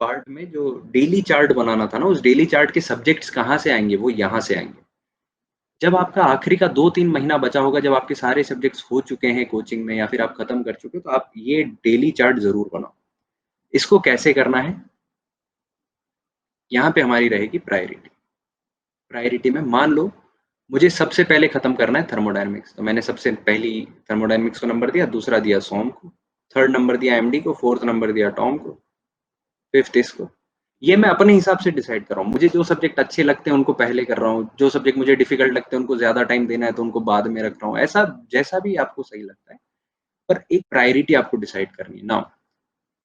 पार्ट में जो डेली चार्ट बनाना था ना, उस डेली चार्ट के सब्जेक्ट्स कहाँ से आएँगे? वो यहाँ से आएँगे। जब आपका आखिरी का 2-3 महीना बचा होगा, जब आपके सारे सब्जेक्ट्स हो चुके हैं कोचिंग में या फिर आप खत्म कर चुके हो, तो आप ये डेली चार्ट ज़रूर बनाओ। इसको कैसे करना है? यहाँ पे हमारी रहेगी प्रायोरिटी। प्रायोरिटी में मान लो मुझे सबसे पहले खत्म करना है थर्मोडायनामिक्स, तो मैंने सबसे पहली थर्मोडायनामिक्स को नंबर दिया, दूसरा दिया सोम को, थर्ड नंबर दिया एमडी को, फोर्थ नंबर दिया टॉम को, फिफ्थ इसको। ये मैं अपने हिसाब से डिसाइड कर रहा हूँ। मुझे जो सब्जेक्ट अच्छे लगते हैं उनको पहले कर रहा हूँ, जो सब्जेक्ट मुझे डिफिकल्ट लगते हैं उनको ज़्यादा टाइम देना है तो उनको बाद में रख रहा हूँ। ऐसा जैसा भी आपको सही लगता है, पर एक प्रायोरिटी आपको डिसाइड करनी है। नाउ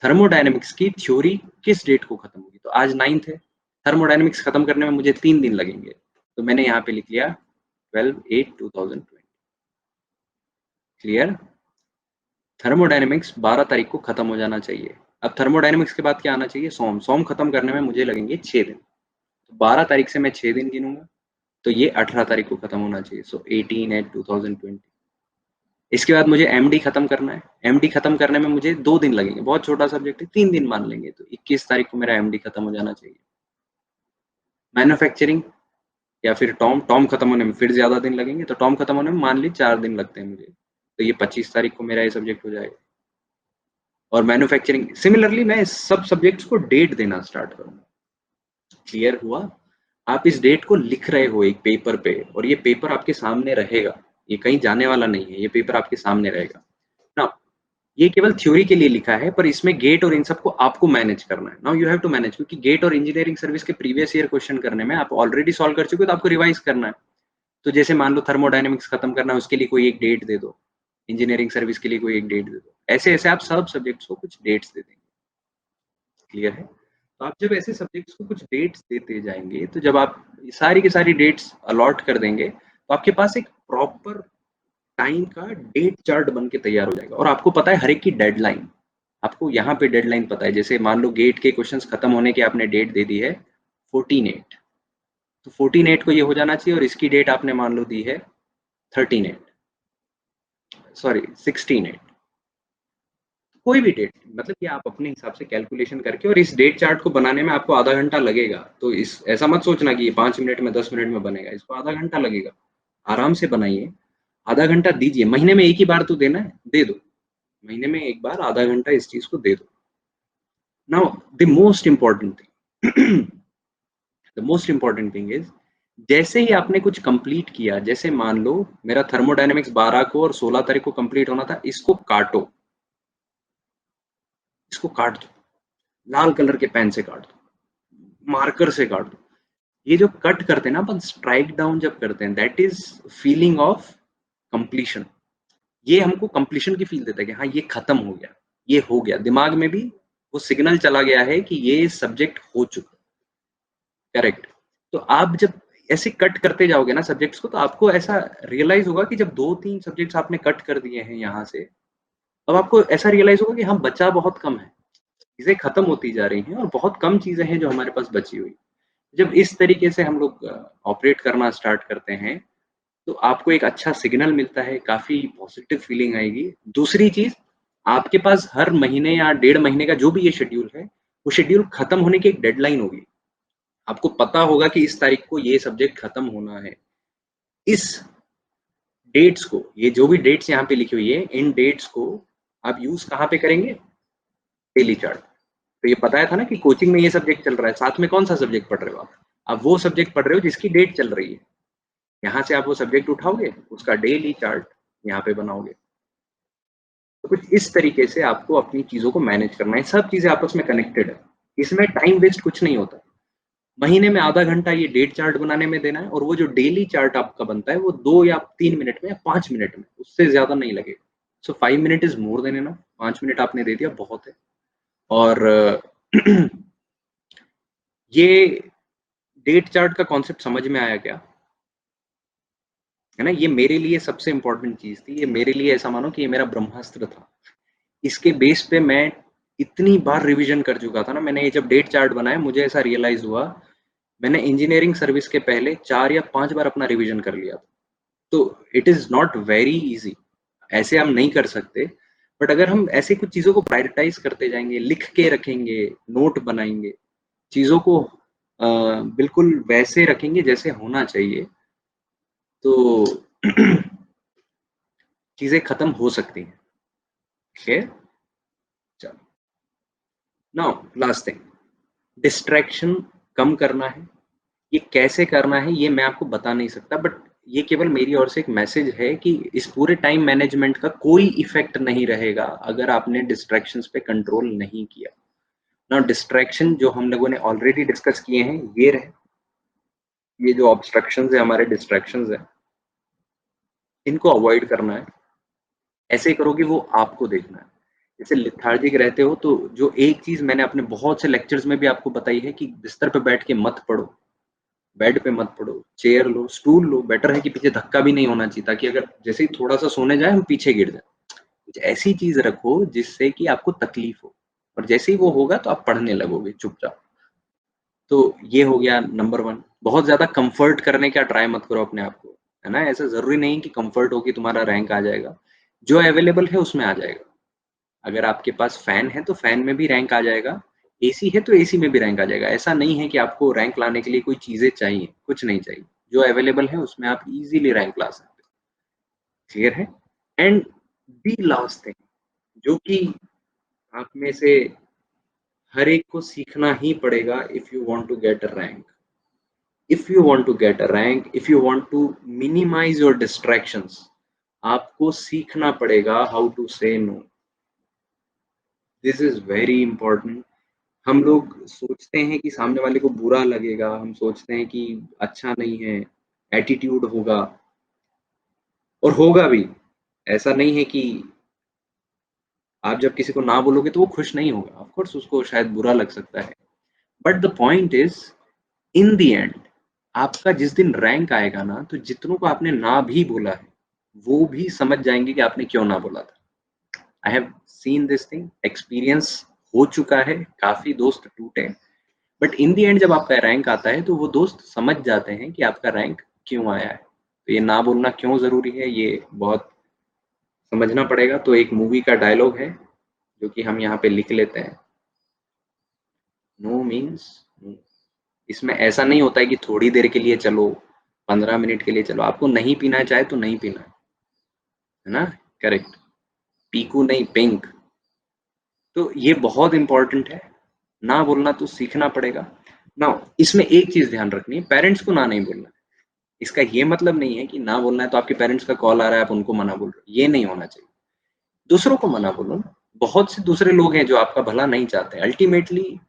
थर्मोडायनामिक्स की थ्योरी किस डेट को खत्म होगी? तो आज 9th है, थर्मोडायनामिक्स खत्म करने में मुझे 3 दिन लगेंगे। तो मैंने यहाँ पे लिख लिया 12/8/2020। क्लियर? थर्मोडायनामिक्स 12 तारीख को खत्म हो जाना चाहिए। अब थर्मोडायनामिक्स के बाद क्या आना चाहिए? सोम। सोम खत्म करने में मुझे लगेंगे 6 दिन। तो 12 तारीख से मैं 6 दिन गिनूंगा, तो ये 18 तारीख को खत्म होना चाहिए। सो 18/8/2020। इसके बाद मुझे एमडी खत्म करना है। एमडी खत्म करने में मुझे 2 दिन लगेंगे, बहुत छोटा सब्जेक्ट है, 3 दिन मान लेंगे, तो 21 तारीख को मेरा एमडी खत्म हो जाना चाहिए। मैन्युफैक्चरिंग या फिर टॉम, टॉम खत्म होने में फिर ज़्यादा दिन लगेंगे, तो टॉम खत्म होने में मान ली 4 दिन लगते हैं मुझे, तो ये 25 तारीख को मेरा ये सब्जेक्ट हो जाएगा। और मैन्युफैक्चरिंग सिमिलरली मैं सब सब्जेक्ट्स को डेट देना स्टार्ट करूँगा। क्लियर हुआ? आप इस डेट को लिख रहे हो एक पेपर पे और ये पेपर आपके सामने रहेगा, ये कहीं जाने वाला नहीं है, ये पेपर आपके सामने रहेगा। नाउ ये केवल थ्योरी के लिए लिखा है, पर इसमें गेट और इन सबको आपको मैनेज करना है। Now you have to manage, क्योंकि गेट और इंजीनियरिंग सर्विस के प्रीवियस ईयर क्वेश्चन करने में आप ऑलरेडी सॉल्व कर चुके हो, तो आपको रिवाइज करना है। तो जैसे मान लो थर्मोडायनामिक्स खत्म करना है, उसके लिए कोई एक डेट दे दो, इंजीनियरिंग सर्विस के लिए कोई एक डेट दे दो, ऐसे ऐसे आप सब सब्जेक्ट्स को कुछ डेट्स दे देंगे। क्लियर है? तो आप जब ऐसे सब्जेक्ट्स को कुछ डेट्स देते जाएंगे, तो जब आप सारी की सारी डेट्स अलॉट कर देंगे, तो आपके पास एक प्रॉपर टाइम का डेट चार्ट बन के तैयार हो जाएगा। और आपको पता है हर एक की डेडलाइन, आपको यहाँ पे डेडलाइन पता है। जैसे मान लो गेट के क्वेश्चंस खत्म होने की आपने डेट दे दी है 14/8, तो 14/8 को ये हो जाना चाहिए, और इसकी डेट आपने मान लो दी है 13/8, सॉरी 16/8, कोई भी डेट, मतलब कि आप अपने हिसाब से कैलकुलेशन करके, और इस डेट चार्ट को बनाने में आपको आधा घंटा लगेगा। तो इस ऐसा मत सोचना कि ये 5 मिनट में 10 मिनट में बनेगा, इसको आधा घंटा लगेगा। आराम से बनाइए, आधा घंटा दीजिए। महीने में एक ही बार तो देना है, दे दो। महीने में एक बार आधा घंटा इस चीज को दे दो। Now the most important thing, the most important thing is, जैसे ही आपने कुछ कंप्लीट किया, जैसे मान लो मेरा थर्मोडायनेमिक्स 12 को और 16 तारीख को कंप्लीट होना था, इसको काटो, इसको काट दो, लाल कलर के पेन से काट दो, मार्कर से काट दो। ये जो कट करते हैं ना अपन, स्ट्राइक डाउन जब करते हैं, that is feeling of completion. ये हमको कंप्लीशन की फील देता है कि हाँ ये खत्म हो गया, ये हो गया। दिमाग में भी वो सिग्नल चला गया है कि ये सब्जेक्ट हो चुका। करेक्ट? तो आप जब ऐसे कट करते जाओगे ना सब्जेक्ट्स को, तो आपको ऐसा रियलाइज होगा कि जब 2-3 सब्जेक्ट्स आपने कट कर दिए हैं यहाँ से, अब आपको ऐसा रियलाइज होगा कि हाँ बचा बहुत कम है, चीजें खत्म होती जा रही हैं और बहुत कम चीजें हैं जो हमारे पास बची हुई। जब इस तरीके से हम लोग ऑपरेट करना स्टार्ट करते हैं, तो आपको एक अच्छा सिग्नल मिलता है, काफी पॉजिटिव फीलिंग आएगी। दूसरी चीज, आपके पास हर महीने या 1.5 महीने का जो भी ये शेड्यूल है, वो शेड्यूल खत्म होने की एक डेडलाइन होगी। आपको पता होगा कि इस तारीख को ये सब्जेक्ट खत्म होना है। इस डेट्स को, ये जो भी डेट्स यहाँ पे लिखी हुई है, इन डेट्स को आप यूज कहाँ पे करेंगे? Daily chart. तो ये बताया था ना कि कोचिंग में ये सब्जेक्ट चल रहा है, साथ में कौन सा सब्जेक्ट पढ़ रहे हो आप वो सब्जेक्ट पढ़ रहे हो जिसकी डेट चल रही है। यहाँ से आप वो सब्जेक्ट उठाओगे, उसका डेली चार्ट यहाँ पे बनाओगे। तो कुछ इस तरीके से आपको अपनी चीजों को मैनेज करना है। सब चीजें आपस में कनेक्टेड है, इसमें टाइम वेस्ट कुछ नहीं होता। महीने में आधा घंटा ये डेट चार्ट बनाने में देना है, और वो जो डेली चार्ट आपका बनता है वो 2 या 3 मिनट में या 5 मिनट में, उससे ज्यादा नहीं लगेगा। सो 5 minute is more than enough. 5 minute आपने दे दिया, बहुत है। और ये डेट चार्ट का कॉन्सेप्ट समझ में आया क्या? है ना, ये मेरे लिए सबसे इंपॉर्टेंट चीज थी। ये मेरे लिए ऐसा मानो कि ये मेरा ब्रह्मास्त्र था। इसके बेस पे मैं इतनी बार रिवीजन कर चुका था ना। मैंने ये जब डेट चार्ट बनाया, मुझे ऐसा रियलाइज हुआ मैंने इंजीनियरिंग सर्विस के पहले 4 या 5 बार अपना रिवीजन कर लिया था। तो it is not very easy, ऐसे हम नहीं कर सकते। बट अगर हम ऐसे कुछ चीज़ों को प्रायोरिटाइज़ करते जाएँगे, लिख के रखेंगे, नोट बनाएँगे, चीज़ों को बिल्कुल वैसे रखेंगे जैसे होना चाहिए, तो चीज़ें खत्म हो सकती हैं। क्लियर? चलो, नाउ लास्ट थिंग, डिस्ट्रैक्शन कम करना है। ये कैसे करना है ये मैं आपको बता नहीं सकता, बट ये केवल मेरी ओर से एक मैसेज है कि इस पूरे टाइम मैनेजमेंट का कोई इफेक्ट नहीं रहेगा अगर आपने डिस्ट्रैक्शंस पे कंट्रोल नहीं किया। ना डिस्ट्रैक्शन जो हम लोगों ने ऑलरेडी डिस्कस किए हैं ये रहे, ये जो ऑब्स्ट्रक्शंस है हमारे डिस्ट्रैक्शंस है, इनको अवॉइड करना है। ऐसे करोगे वो आपको देखना है। जैसे लेथार्जिक रहते हो तो जो एक चीज मैंने अपने बहुत से लेक्चर्स में भी आपको बताई है कि बिस्तर पे बैठ के मत पढ़ो, बेड पे मत पड़ो, चेयर लो, स्टूल लो, बेटर है कि पीछे धक्का भी नहीं होना चाहिए ताकि अगर जैसे ही थोड़ा-सा सोने जाएँ हम पीछे गिर जाएँ। कुछ ऐसी चीज़ रखो जिससे कि आपको तकलीफ हो और जैसे ही वो होगा तो आप पढ़ने लगोगे चुपचाप। तो ये हो गया नंबर 1। बहुत ज़्यादा कम्फर्ट करने का ट्राई मत करो अपने आप को, है ना? ऐसा ज़रूरी नहीं कि कम्फर्ट हो कि तुम्हारा रैंक आ जाएगा। जो अवेलेबल है उसमें आ जाएगा। अगर आपके पास फैन है तो फैन में भी रैंक आ जाएगा, एसी है तो एसी में भी रैंक आ जाएगा। ऐसा नहीं है कि आपको रैंक लाने के लिए कोई चीज़ें चाहिए, कुछ नहीं चाहिए। जो अवेलेबल है उसमें आप ईज़िली रैंक ला सकते हो। क्लियर है? एंड द लास्ट थिंग जो कि आप में से हर एक को सीखना ही पड़ेगा if you want to get a rank. If you want to get a rank, if you want to minimise your distractions, आपको सीखना पड़ेगा how to say no. This is very important. हम लोग सोचते हैं कि सामने वाले को बुरा लगेगा, हम सोचते हैं कि अच्छा नहीं है, एटीट्यूड होगा और होगा भी। ऐसा नहीं है कि आप जब किसी को ना बोलोगे तो वो खुश नहीं होगा, ऑफ कोर्स उसको शायद बुरा लग सकता है। But the point is in the end आपका जिस दिन रैंक आएगा ना, तो जितनों को आपने ना भी बोला है, वो भी समझ जाएँगे कि आपने क्यों ना बोला था। I have seen this thing, experience हो चुका है, काफ़ी दोस्त टूटे। बट इन द एंड जब आपका रैंक आता है तो वो दोस्त समझ जाते हैं कि आपका रैंक क्यों आया है। तो ये ना बोलना क्यों ज़रूरी है ये बहुत समझना पड़ेगा। तो एक मूवी का डायलॉग है जो कि हम यहाँ पे लिख लेते हैं, नो मीन्स नो। इसमें ऐसा नहीं होता है कि थोड़ी देर के लिए चलो, 15 मिनट के लिए चलो, आपको नहीं पीना है चाय तो नहीं पीना है ना? करेक्ट, पीकू नहीं पिंक। तो ये बहुत इम्पोर्टेंट है, ना बोलना तो सीखना पड़ेगा। नाउ इसमें एक चीज़ ध्यान रखनी है, पेरेंट्स को ना नहीं बोलना है। इसका ये मतलब नहीं है कि ना बोलना है तो आपके पेरेंट्स का कॉल आ रहा है आप उनको मना बोल रहे हो, ये नहीं होना चाहिए। दूसरों को मना बोलो ना, बहुत से दूसरे लोग हैं जो आपका भला नहीं चाहते। अल्टीमेटली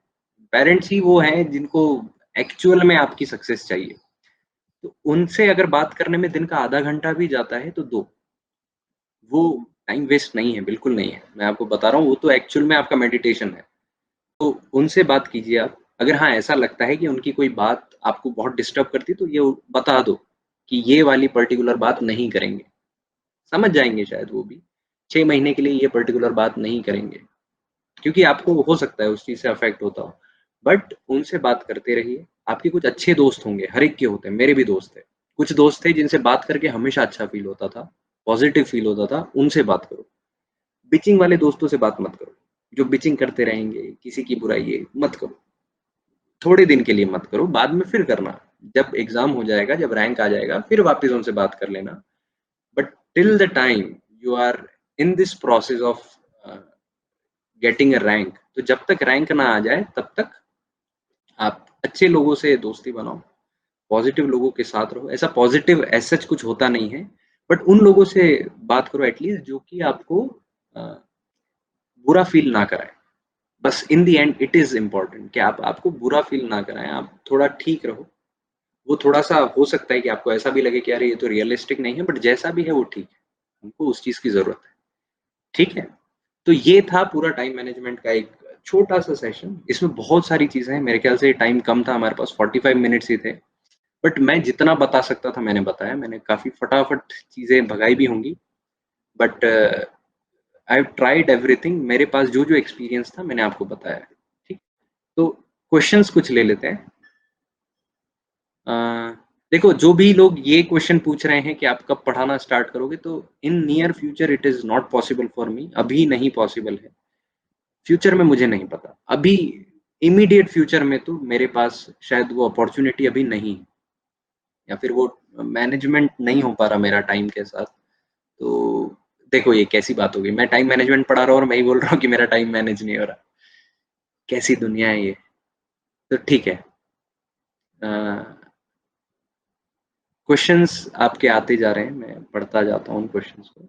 पेरेंट्स ही वो हैं जिनको एक्चुअल में आपकी सक्सेस चाहिए। तो उनसे अगर बात करने में दिन का आधा घंटा भी जाता है तो दो, वो टाइम वेस्ट नहीं है, बिल्कुल नहीं है। मैं आपको बता रहा हूँ वो तो एक्चुअल में आपका मेडिटेशन है। तो उनसे बात कीजिए आप। अगर हाँ, ऐसा लगता है कि उनकी कोई बात आपको बहुत डिस्टर्ब करती है तो ये बता दो कि ये वाली पर्टिकुलर बात नहीं करेंगे। समझ जाएँगे शायद वो भी। 6 महीने के लिए ये पर्टिकुलर बात नहीं करेंगे, क्योंकि आपको हो सकता है उस चीज़ से अफ़ेक्ट होता हो। बट उनसे बात करते रहिए। आपके कुछ अच्छे दोस्त होंगे, हर एक के होते हैं, मेरे भी दोस्त हैं। कुछ दोस्त थे जिनसे बात करके हमेशा अच्छा फ़ील होता था, पॉज़िटिव फ़ील होता था, उनसे बात करो। बिचिंग वाले दोस्तों से बात मत करो, जो बिचिंग करते रहेंगे, किसी की बुराई है, मत करो। थोड़े दिन के लिए मत करो, बाद में फिर करना। जब एग्ज़ाम हो जाएगा, जब रैंक आ जाएगा, फिर वापस उनसे बात कर लेना। But till the time you are in this process of getting a rank, तो जब तक रैंक ना आ जाए तब तक आप अच्छे लोगों से दोस्ती बनाओ, पॉजिटिव लोगों के साथ रहो। ऐसा पॉजिटिव एज सच कुछ होता नहीं है, बट उन लोगों से बात करो एटलीस्ट जो कि आपको अ, बुरा फील ना कराए। बस in the end it is important कि आप आपको बुरा फील ना कराएं, आप थोड़ा ठीक रहो। वो थोड़ा सा हो सकता है कि आपको ऐसा भी लगे कि अरे ये तो रियलिस्टिक नहीं है, बट जैसा भी है वो ठीक है। हमको उस चीज की जरूरत है। ठीक है? तो ये था पूरा टाइम मैनेजमेंट का एक छोटा-सा सेशन। इसमें बहुत सारी चीज़ें हैं, मेरे ख्याल से टाइम कम था हमारे पास, 45 मिनट्स ही थे। बट मैं जितना बता सकता था मैंने बताया, मैंने काफ़ी फटाफट चीज़ें भगाई भी होंगी, but I have tried everything. मेरे पास जो-जो एक्सपीरियंस था मैंने आपको बताया है। ठीक? तो क्वेश्चंस कुछ ले लेते हैं। देखो जो भी लोग ये क्वेश्चन पूछ रहे हैं कि आप कब पढ़ाना स्टार्ट करोगे, तो in near future it is not possible for me, अभी नहीं पॉसिबल है। फ्यूचर में मुझे नहीं पता। अभी इमीडिएट फ्यूचर में तो मेरे पास शायद वो अपॉर्च्युनिटी अभी नहीं है, या फिर वो मैनेजमेंट नहीं हो पा रहा मेरा टाइम के साथ। तो देखो ये कैसी बात हो गई? मैं टाइम मैनेजमेंट पढ़ा रहा हूँ और मैं ही बोल रहा हूँ कि मेरा टाइम मैनेज नहीं हो रहा। कैसी दुनिया है ये? तो ठीक है। अ, क्वेश्चंस आपके आते जा रहे हैं, मैं पढ़ता जाता हूँ उन क्वेश्चंस को।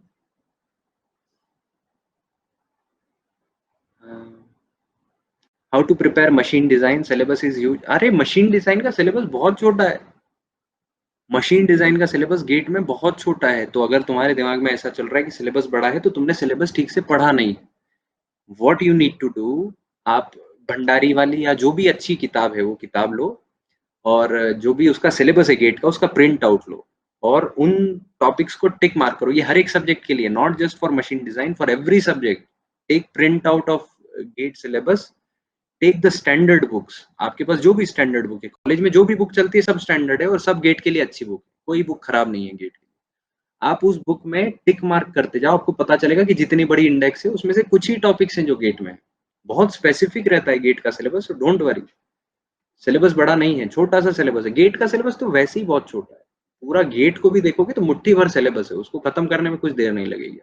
How to prepare machine design syllabus is huge. अरे मशीन डिजाइन का सिलेबस बहुत छोटा है। मशीन डिजाइन का सिलेबस गेट में बहुत छोटा है, तो अगर तुम्हारे दिमाग में ऐसा चल रहा है कि सिलेबस बड़ा है तो तुमने सिलेबस ठीक से पढ़ा नहीं। What you need to do, आप भंडारी वाली या जो भी अच्छी किताब है वो किताब लो, और जो भी उसका सिलेबस है गेट का उसका प्रिंट आउट लो, और उन टॉपिक्स को टिक मार्क करो। ये हर एक सब्जेक्ट के लिए, not just for machine design, for every subject. Take print out of GATE syllabus, take the standard books. आपके पास जो भी स्टैंडर्ड बुक है, कॉलेज में जो भी बुक चलती है सब स्टैंडर्ड है और सब गेट के लिए अच्छी बुक है, कोई बुक खराब नहीं है गेट की। आप उस बुक में टिक मार्क करते जाओ, आपको पता चलेगा कि जितनी बड़ी इंडेक्स है उसमें से कुछ ही टॉपिक्स हैं जो गेट में है। बहुत स्पेसिफिक रहता है गेट का syllabus, so don't worry. Syllabus बड़ा नहीं है, छोटा सा सिलेबस है। गेट का सिलेबस तो वैसे ही बहुत छोटा है। पूरा गेट को भी देखोगे तो मुट्ठी भर सिलेबस है, उसको खत्म करने में कुछ देर नहीं लगेगी।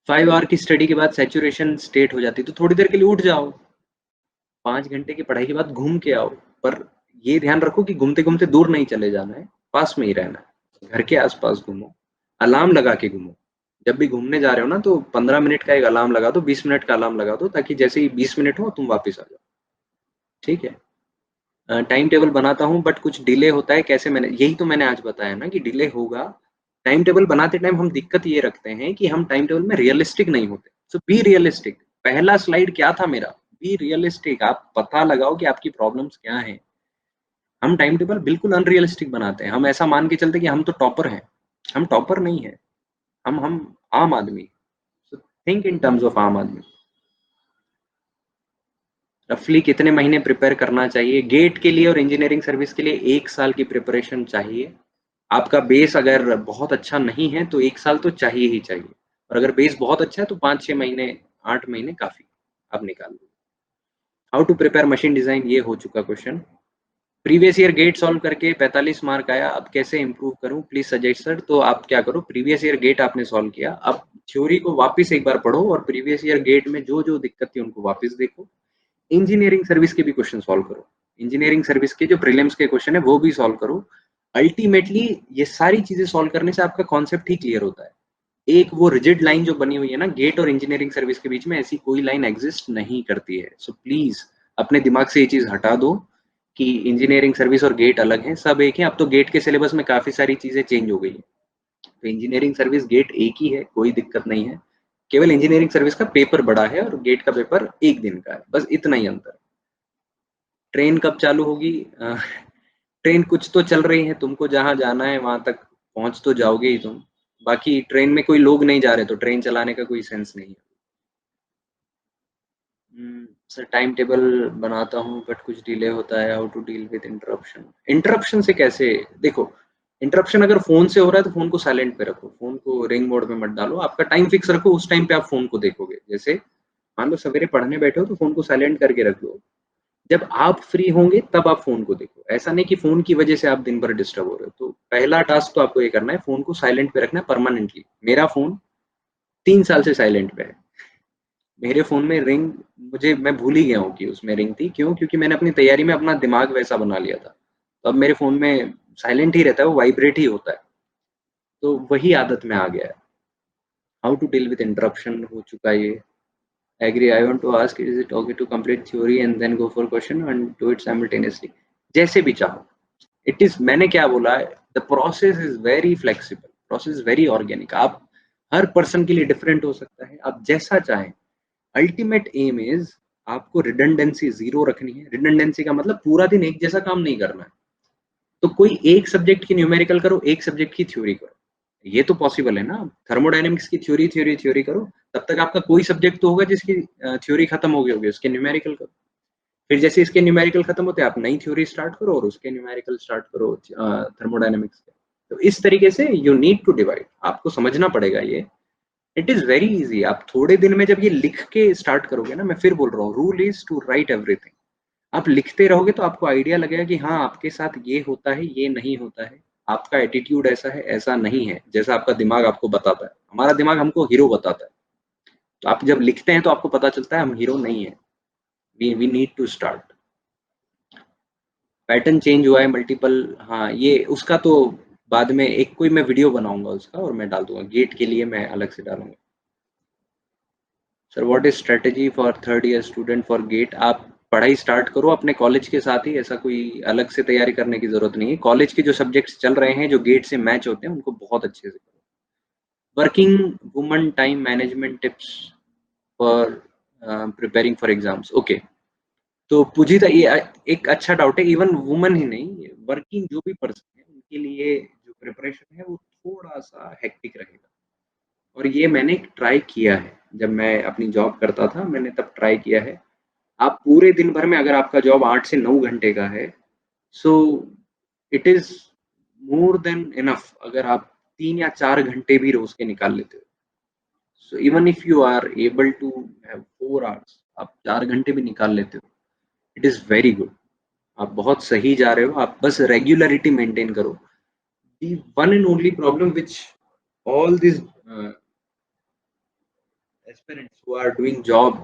5 आवर की स्टडी के बाद सैचुरेशन स्टेट हो जाती है, तो थोड़ी देर के लिए उठ जाओ। 5 घंटे की पढ़ाई के बाद घूम के आओ, पर ये ध्यान रखो कि घूमते घूमते दूर नहीं चले जाना है, पास में ही रहना है। घर के आसपास घूमो, अलार्म लगा के घूमो। जब भी घूमने जा रहे हो ना तो 15 मिनट का एक अलार्म लगा दो, 20 मिनट का अलार्म लगा दो, ताकि जैसे ही 20 मिनट हो तुम वापस आ जाओ। ठीक है। टाइम टेबल बनाता हूँ बट कुछ डिले होता है, कैसे मैंने, यही तो मैंने आज बताया ना कि डिले होगा। टाइम टेबल बनाते टाइम हम दिक्कत ये रखते हैं कि हम टाइम टेबल में रियलिस्टिक नहीं होते। सो बी रियलिस्टिक। पहला स्लाइड क्या था मेरा? Be realistic. आप पता लगाओ कि आपकी प्रॉब्लम्स क्या हैं। हम टाइम टेबल बिल्कुल अनरियलिस्टिक बनाते हैं, हम ऐसा मान के चलते कि हम तो टॉपर हैं। हम टॉपर नहीं है, हम आम आदमी। So think in terms of आम आदमी। रफली कितने महीने प्रिपेयर करना चाहिए गेट के लिए और इंजीनियरिंग सर्विस के लिए? 1 साल की प्रिपरेशन चाहिए। आपका बेस अगर बहुत अच्छा नहीं है तो 1 साल तो चाहिए ही चाहिए, और अगर बेस बहुत अच्छा है तो 5-6 महीने, 8 महीने काफी, आप निकाल लो। How to prepare machine design, ये हो चुका question. Previous year GATE solve करके 45 मार्क आया, अब कैसे इंप्रूव करूं, प्लीज सजेस्ट सर। तो आप क्या करो, प्रीवियस ईयर गेट आपने सॉल्व किया, अब थ्योरी को वापस एक बार पढ़ो और प्रीवियस ईयर गेट में जो जो दिक्कत थी उनको वापस देखो। इंजीनियरिंग सर्विस के भी क्वेश्चन सॉल्व करो। इंजीनियरिंग सर्विस के जो प्रीलिम्स के क्वेश्चन है वो भी सॉल्व करो। अल्टीमेटली ये सारी चीजें सॉल्व करने से आपका कॉन्सेप्ट ही क्लियर होता है। एक वो रिजिड लाइन जो बनी हुई है ना गेट और इंजीनियरिंग सर्विस के बीच में, ऐसी कोई लाइन एग्जिस्ट नहीं करती है। सो प्लीज अपने दिमाग से ये चीज हटा दो कि इंजीनियरिंग सर्विस और गेट अलग है, सब एक है। अब तो गेट के सिलेबस में काफी सारी चीजें चेंज हो गई है, तो इंजीनियरिंग सर्विस गेट एक ही है, कोई दिक्कत नहीं है। केवल इंजीनियरिंग सर्विस का पेपर बड़ा है और गेट का पेपर एक दिन का है, बस इतना ही अंतर। ट्रेन कब चालू होगी? ट्रेन कुछ तो चल रही है, तुमको जहां जाना है वहां तक पहुंच तो जाओगे ही तुम। बाकी ट्रेन में कोई लोग नहीं जा रहे तो ट्रेन चलाने का कोई सेंस नहीं है। सर टाइम टेबल बनाता हूँ बट कुछ डिले होता है, how to deal with interruption. Interruption से कैसे? देखो, इंटरप्शन अगर फोन से हो रहा है तो फोन को साइलेंट पे रखो, फोन को रिंग मोड में मत डालो, आपका टाइम फिक्स रखो, उस टाइम पे आप फोन को देखोगे। जैसे मान लो सवेरे पढ़ने बैठे हो तो फोन को साइलेंट करके रख लो, जब आप फ्री होंगे तब आप फोन को देखो। ऐसा नहीं कि फोन की वजह से आप दिन भर डिस्टर्ब हो रहे हो। तो पहला टास्क तो आपको ये करना है, फोन को साइलेंट पे रखना है परमानेंटली। मेरा फोन 3 साल से साइलेंट पे है। मेरे फ़ोन में रिंग, मुझे, मैं भूल ही गया हूँ कि उसमें रिंग थी, क्यों? क्योंकि मैंने अपनी तैयारी में अपना दिमाग वैसा बना लिया था। तो अब मेरे फ़ोन में साइलेंट ही रहता है, वो वाइब्रेट ही होता है, तो वही आदत में आ गया है। How to deal with interruption हो चुका है ये। Agree, I want to ask, is it okay to complete theory and then go for question and do it simultaneously? जैसे भी चाहो। इट इज़, मैंने क्या बोला है, the process is very flexible, process very organic. आप, हर पर्सन के लिए डिफरेंट हो सकता है, आप जैसा चाहें। अल्टीमेट एम इज आपको रिडंडेंसी जीरो रखनी है। रिडंडेंसी का मतलब पूरा दिन एक जैसा काम नहीं करना है। तो कोई एक सब्जेक्ट की न्यूमेरिकल करो, एक सब्जेक्ट की थ्योरी करो, ये तो पॉसिबल है ना। थर्मोडायनेमिक्स की थ्योरी थ्योरी थ्योरी करो, तब तक आपका कोई सब्जेक्ट तो होगा जिसकी थ्योरी खत्म हो गई होगी, उसके न्यूमेरिकल करो। फिर जैसे इसके न्यूमेरिकल खत्म होते हैं, आप नई थ्योरी स्टार्ट करो और उसके न्यूमेरिकल स्टार्ट करो थर्मोडायनेमिक्स के। तो इस तरीके से यू नीड टू डिवाइड, आपको समझना पड़ेगा ये। It is very easy. आप थोड़े दिन में जब ये लिख के स्टार्ट करोगे ना, मैं फिर बोल रहा हूँ, rule is to write everything. आप लिखते रहोगे तो आपको आइडिया लगेगा कि हाँ, आपके साथ ये होता है, ये नहीं होता है, आपका एटीट्यूड ऐसा है, ऐसा नहीं है, जैसा आपका दिमाग आपको बताता है। हमारा दिमाग हमको हीरो बताता है, तो आप जब लिखते हैं तो आपको पता चलता है हम हीरो नहीं है। We need to start. Pattern change हुआ है मल्टीपल, हाँ ये उसका तो बाद में एक कोई मैं वीडियो बनाऊंगा उसका और मैं डाल दूंगा, गेट के लिए मैं अलग से डालूंगा। Sir what is strategy for third year student for GATE? आप पढ़ाई स्टार्ट करो अपने कॉलेज के साथ ही, ऐसा कोई अलग से तैयारी करने की जरूरत नहीं है। कॉलेज के जो सब्जेक्ट्स चल रहे हैं जो गेट से मैच होते हैं उनको बहुत अच्छे से करो। Working woman time management tips for preparing for exams, okay. तो पूजिता, ये एक अच्छा डाउट है। इवन वुमन ही नहीं, वर्किंग जो भी पर्सन है उनके लिए जो प्रिपरेशन है वो थोड़ा सा हेक्टिक रहेगा। और ये मैंने ट्राई किया है, जब मैं अपनी जॉब करता था मैंने तब ट्राई किया है। आप पूरे दिन भर में, अगर आपका जॉब 8 से 9 घंटे का है, so it is more than enough अगर आप 3 या 4 घंटे भी रोज के निकाल लेते हो। So even if you are able to have 4 hours, आप 4 घंटे भी निकाल लेते हो, इट इज वेरी गुड। आप बहुत सही जा रहे हो, आप बस रेगुलरिटी मेंटेन करो। The one and only problem which all these aspirants who are doing job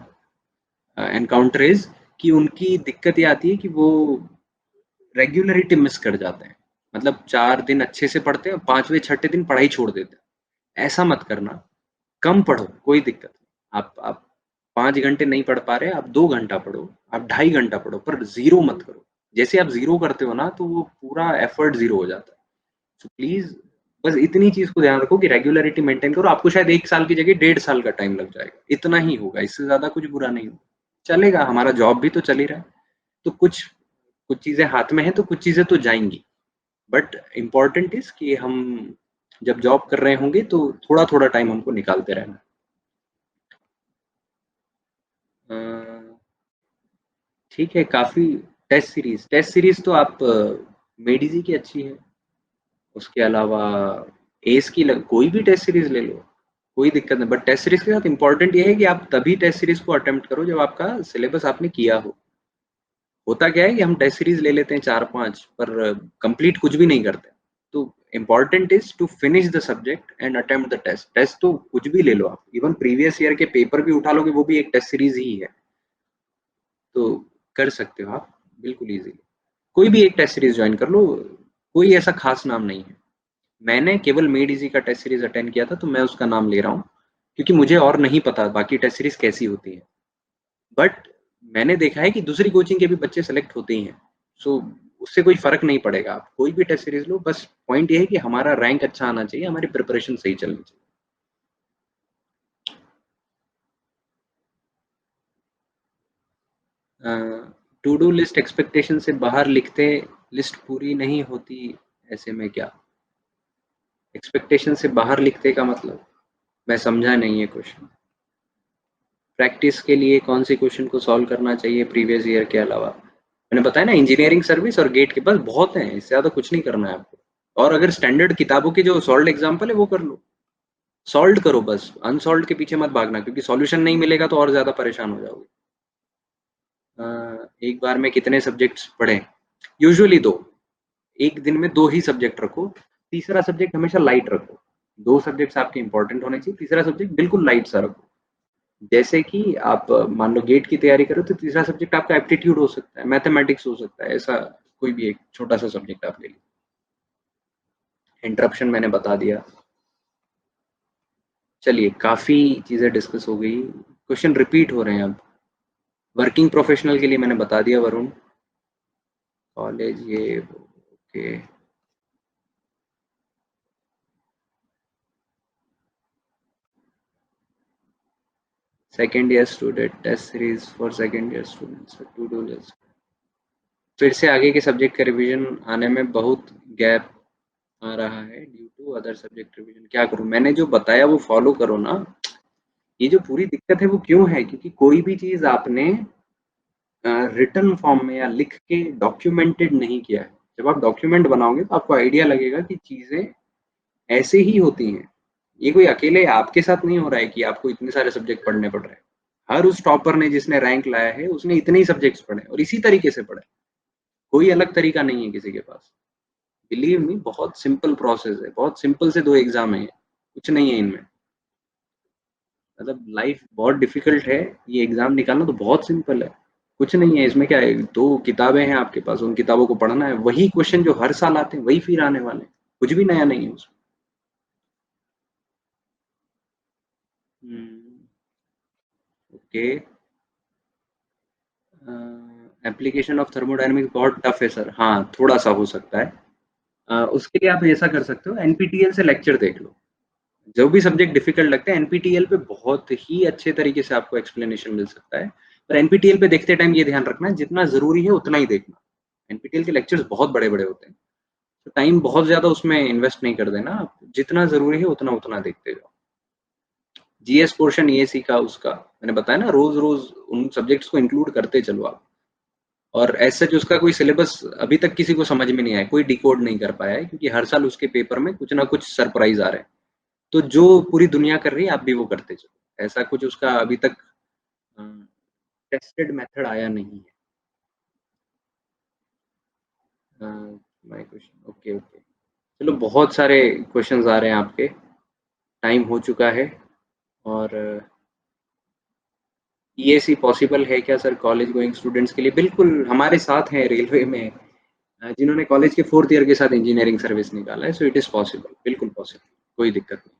encounter is कि उनकी दिक्कत ये आती है कि वो रेगुलरिटी मिस कर जाते हैं। मतलब 4 दिन अच्छे से पढ़ते हैं, 5वें 6ठे दिन पढ़ाई छोड़ देते हैं। ऐसा मत करना, कम पढ़ो, कोई दिक्कत नहीं। आप 5 घंटे नहीं पढ़ पा रहे, आप 2 घंटा पढ़ो, आप 2.5 घंटा पढ़ो, पर जीरो मत करो। जैसे आप जीरो करते हो ना तो वो पूरा एफर्ट जीरो हो जाता है। तो प्लीज बस इतनी चीज को ध्यान रखो कि रेगुलरिटी मेंटेन करो। आपको शायद 1 साल की जगह 1.5 साल का टाइम लग जाएगा, इतना ही होगा, इससे ज्यादा कुछ बुरा नहीं होगा। चलेगा, हमारा जॉब भी तो चल ही रहा है। तो कुछ कुछ चीजें हाथ में है तो कुछ चीजें तो जाएंगी। बट इम्पोर्टेंट इज कि हम जब जॉब कर रहे होंगे तो थोड़ा थोड़ा टाइम हमको निकालते रहना। ठीक है, काफी। टेस्ट सीरीज तो आप मेडिजी की अच्छी है। उसके अलावा एस की कोई भी टेस्ट सीरीज ले लो, कोई दिक्कत नहीं। बट टेस्ट सीरीज के साथ इंपॉर्टेंट ये है कि आप तभी टेस्ट सीरीज को अटेम्प्ट करो जब आपका सिलेबस आपने किया हो। होता क्या है कि हम टेस्ट सीरीज ले लेते हैं 4-5, पर कंप्लीट कुछ भी नहीं करते। तो important is to finish the subject and attempt the test. Test तो कुछ भी ले लो आप, इवन प्रीवियस ईयर के पेपर भी उठा लोगे, वो भी एक टेस्ट सीरीज ही है। तो कर सकते हो आप बिल्कुल इजीली। कोई भी एक टेस्ट सीरीज ज्वाइन कर लो, कोई ऐसा खास नाम नहीं है। मैंने केवल मेड इजी का टेस्ट सीरीज अटेंड किया था तो मैं उसका नाम ले रहा हूँ, क्योंकि मुझे और नहीं पता बाकी टेस्ट सीरीज कैसी होती है। बट मैंने देखा है कि दूसरी कोचिंग के भी बच्चे सेलेक्ट होते ही हैं। सो उससे कोई फर्क नहीं पड़ेगा, आप कोई भी टेस्ट सीरीज लो, बस पॉइंट ये है कि हमारा रैंक अच्छा आना चाहिए, हमारी प्रिपरेशन सही चलनी चाहिए। टू डू लिस्ट एक्सपेक्टेशन से बाहर लिखते, लिस्ट पूरी नहीं होती, ऐसे में क्या? एक्सपेक्टेशन से बाहर लिखते का मतलब मैं समझा नहीं है क्वेश्चन। प्रैक्टिस के लिए कौन से क्वेश्चन को सॉल्व करना चाहिए प्रीवियस ईयर के अलावा? मैंने बताया ना, इंजीनियरिंग सर्विस और गेट के बस बहुत हैं, इससे ज़्यादा कुछ नहीं करना है आपको। और अगर स्टैंडर्ड किताबों के जो सॉल्व एग्जाम्पल है वो कर लो, सॉल्व करो बस, अनसॉल्व के पीछे मत भागना, क्योंकि सॉल्यूशन नहीं मिलेगा तो और ज़्यादा परेशान हो जाओगे। एक बार में कितने सब्जेक्ट्स पढ़ें? यूजुअली दो। एक दिन में दो ही सब्जेक्ट रखो, तीसरा सब्जेक्ट हमेशा लाइट रखो। दो सब्जेक्ट्स आपके इंपॉर्टेंट होने चाहिए, तीसरा सब्जेक्ट बिल्कुल लाइट सा रखो। जैसे कि आप मान लो गेट की तैयारी करो तो तीसरा सब्जेक्ट आपका एप्टीट्यूड हो सकता है, मैथमेटिक्स हो सकता है, ऐसा कोई भी एक छोटा सा सब्जेक्ट आप ले लीजिए। इंटरप्शन मैंने बता दिया। चलिए, काफी चीजें डिस्कस हो गई, क्वेश्चन रिपीट हो रहे हैं अब। वर्किंग प्रोफेशनल के लिए मैंने बता दिया, वरुण। कॉलेज ये okay. Second year student test series for second year students to do list. फिर से आगे के सब्जेक्ट का रिवीजन आने में बहुत गैप आ रहा है due to other subject revision. क्या करूं? मैंने जो बताया वो फॉलो करो ना। ये जो पूरी दिक्कत है वो क्यों है? क्योंकि कोई भी चीज आपने रिटन फॉर्म में या लिख के डॉक्यूमेंटेड नहीं किया है। जब आप डॉक्यूमेंट बनाओगे तो आपको आइडिया लगेगा कि चीज़ें ऐसे ही होती हैं। ये कोई अकेले आपके साथ नहीं हो रहा है कि आपको इतने सारे सब्जेक्ट पढ़ने पड़ रहे हैं। हर उस टॉपर ने जिसने रैंक लाया है, उसने इतने ही सब्जेक्ट्स पढ़े और इसी तरीके से पढ़े। कोई अलग तरीका नहीं है किसी के पास। बिलीव मी बहुत सिंपल प्रोसेस है, बहुत सिंपल से 2 एग्ज़ाम है ये, कुछ नहीं है इनमें। मतलब लाइफ बहुत डिफ़िकल्ट है, ये एग्ज़ाम निकालना तो बहुत सिंपल है। कुछ नहीं है इसमें क्या है, 2 किताबें हैं आपके पास, उन किताबों को पढ़ना है, वही क्वेश्चन जो हर साल आते हैं, वही फिर आने वाले हैं। कुछ भी नया नहीं है उसमें। हुँ, ओके। एप्लीकेशन ऑफ थर्मोडायनामिक्स बहुत टफ है सर। हाँ, थोड़ा-सा हो सकता है। उसके लिए आप ऐसा कर सकते हो, एनपीटीईएल से लेक्चर देख लो। जो भी सब्जेक्ट डिफिकल्ट लगता है एनपीटीईएल पे बहुत ही अच्छे तरीके से आपको एक्सप्लेनेशन मिल सकता है। पर एनपीटीईएल पे देखते टाइम ये ध्यान रखना जितना ज़रूरी है उतना ही देखना। एनपीटीईएल के लेक्चर्स बहुत बड़े-बड़े होते हैं। तो टाइम बहुत ज़्यादा उसमें इन्वेस्ट नहीं कर देना आप। जितना ज़रूरी है उतना-उतना देखते जाओ। जीएस पोर्शन ईएसी का उसका मैंने बताया ना रोज़-रोज़ उन सब्जेक्ट्स को इंक्लूड करते चलो आप। और एज़ सच उसका कोई सिलेबस अभी तक किसी को समझ में नहीं आया, कोई डिकोड नहीं कर पाया है क्योंकि हर साल उसके पेपर में कुछ ना कुछ सरप्राइज़ आ रहे हैं। तो जो पूरी दुनिया कर रही है आप भी वो करते चलो। ऐसा कुछ उसका अभी तक अ, टेस्टेड मेथड आया नहीं है। अ, माय क्वेश्चन ओके, ओके। चलो बहुत सारे क्वेश्चंस आ रहे हैं आपके, टाइम हो चुका है और ईएसी पॉसिबल है क्या सर कॉलेज गोइंग स्टूडेंट्स के लिए? बिल्कुल, हमारे साथ हैं रेलवे में जिन्होंने कॉलेज के 4th ईयर के साथ इंजीनियरिंग सर्विस निकाला है, सो इट इज़ पॉसिबल, बिल्कुल पॉसिबल, कोई दिक्कत नहीं।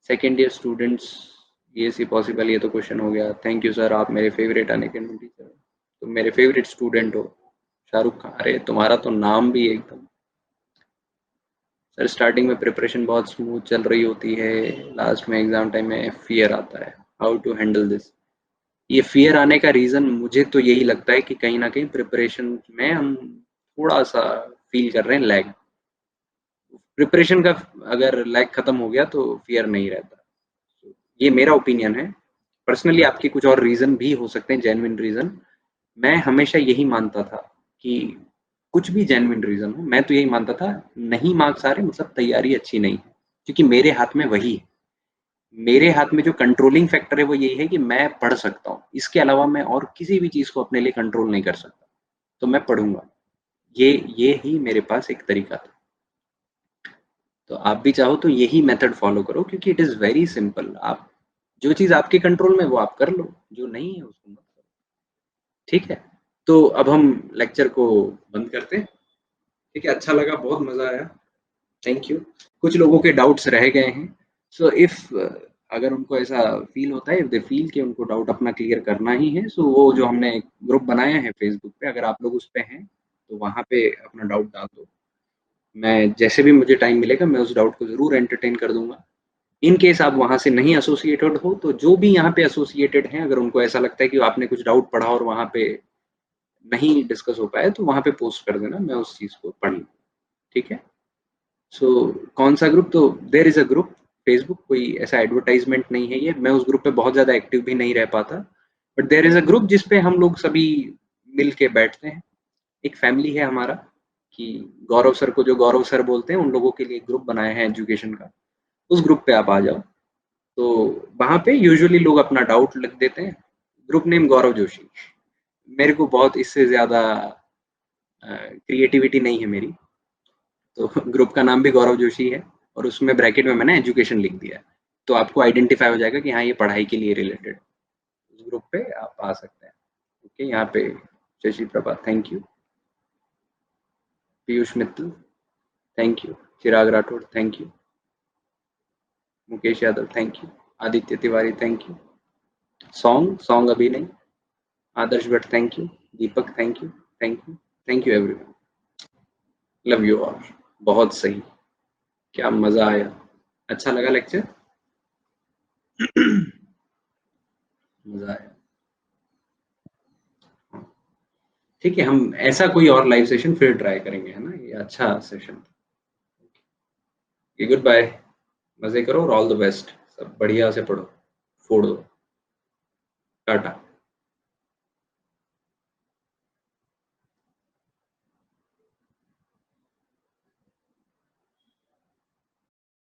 सेकंड ईयर स्टूडेंट्स ईएसी पॉसिबल ये तो क्वेश्चन हो गया। थैंक यू सर आप मेरे फेवरेट अनअकैडमी टीचर हो। तुम मेरे फेवरेट स्टूडेंट हो। शाहरुख खान अरे तुम्हारा तो नाम भी एकदम सर स्टार्टिंग में प्रिपरेशन बहुत स्मूथ चल रही होती है, लास्ट में एग्जाम टाइम में फियर आता है। How to handle this? ये फियर आने का रीज़न मुझे तो यही लगता है कि कहीं न कहीं प्रिपरेशन में हम थोड़ा-सा फ़ील कर रहे हैं लैग। प्रिपरेशन का अगर लैग खत्म हो गया तो फियर नहीं रहता। ये मेरा ओपिनियन है। पर्सनली आपके कुछ और रीज़न भी हो सकते हैं जेन्युइन रीज़न। मैं हमेशा यही मानता था कि कुछ भी जेन्युइन रीज़न हो, मैं तो यही मानता था नहीं मार्क्स आ रहे मतलब तैयारी अच्छी नहीं है। क्योंकि मेरे हाथ में वही है। मेरे हाथ में जो कंट्रोलिंग फैक्टर है वो यही है कि मैं पढ़ सकता हूँ। इसके अलावा मैं और किसी भी चीज़ को अपने लिए कंट्रोल नहीं कर सकता। तो मैं पढ़ूँगा। ये ही मेरे पास एक तरीका था। तो आप भी चाहो तो यही मेथड फ़ॉलो करो क्योंकि इट इज़ वेरी सिंपल। आप जो चीज़ आपके कंट्रोल में है वो आप कर लो, जो नहीं है उसको मत करो। ठीक है? तो अब हम लेक्चर को बंद करते हैं। ठीक है, अच्छा लगा, बहुत मज़ा आया। Thank you. कुछ लोगों के डाउट्स रह गए हैं। सो इफ अगर उनको ऐसा फ़ील होता है, इफ दे फ़ील कि उनको डाउट अपना क्लियर करना ही है, सो वो जो हमने ग्रुप बनाया है फ़ेसबुक पे, अगर आप लोग उस पे हैं, तो वहाँ पे अपना डाउट डाल दो। मैं जैसे भी मुझे टाइम मिलेगा, मैं उस डाउट को ज़रूर एंटरटेन कर दूँगा। इन केस आप वहाँ से नहीं एसोसिएटेड हो, तो जो भी यहाँ पे एसोसिएटेड हैं, अगर उनको ऐसा लगता है कि आपने कुछ डाउट पढ़ा और वहाँ पे नहीं डिस्कस हो पाया, तो वहाँ पे पोस्ट कर देना, मैं उस चीज़ को पढ़ लूँगा। ठीक है? सो कौन सा ग्रुप? तो there is a group Facebook, कोई ऐसा एडवर्टाइज़मेंट नहीं है ये। मैं उस ग्रुप पे बहुत ज़्यादा एक्टिव भी नहीं रह पाता। But there is a group जिस पे हम लोग सभी मिल के बैठते हैं। एक फैमिली है हमारा कि गौरव सर को जो गौरव सर बोलते हैं, उन लोगों के लिए एक ग्रुप बनाया है एजुकेशन का। उस ग्रुप पे आप आ जाओ। तो वहाँ पे यूजुअली लोग अपना डाउट लिख देते हैं। ग्रुप नेम गौरव जोशी। मेरे को बहुत इससे ज़्यादा क्रिएटिविटी नहीं है मेरी। तो ग्रुप का नाम भी गौरव जोशी है और उसमें ब्रैकेट में मैंने एजुकेशन लिख दिया है। तो आपको आइडेंटिफ़ाई हो जाएगा कि हाँ, ये पढ़ाई के लिए रिलेटेड। उस ग्रुप पे आप आ सकते हैं। ओके, यहाँ पे Shashi Prabha thank you, Piyush Mittal thank you, Chirag Rathore thank you, Mukesh Yadav thank you, Aditya Tiwari thank you, song अभी नहीं, Adarsh Bhatt thank you, Deepak thank you, thank you everyone. Love you all. बहुत सही, क्या मज़ा आया। अच्छा लगा लेक्चर? मज़ा आया। हाँ, ठीक है, हम ऐसा कोई और लाइव सेशन फिर ट्राई करेंगे, है ना? ये अच्छा सेशन था। Okay, goodbye. मज़े करो और ऑल द बेस्ट। सब बढ़िया से पढ़ो, फोड़ो। टाटा।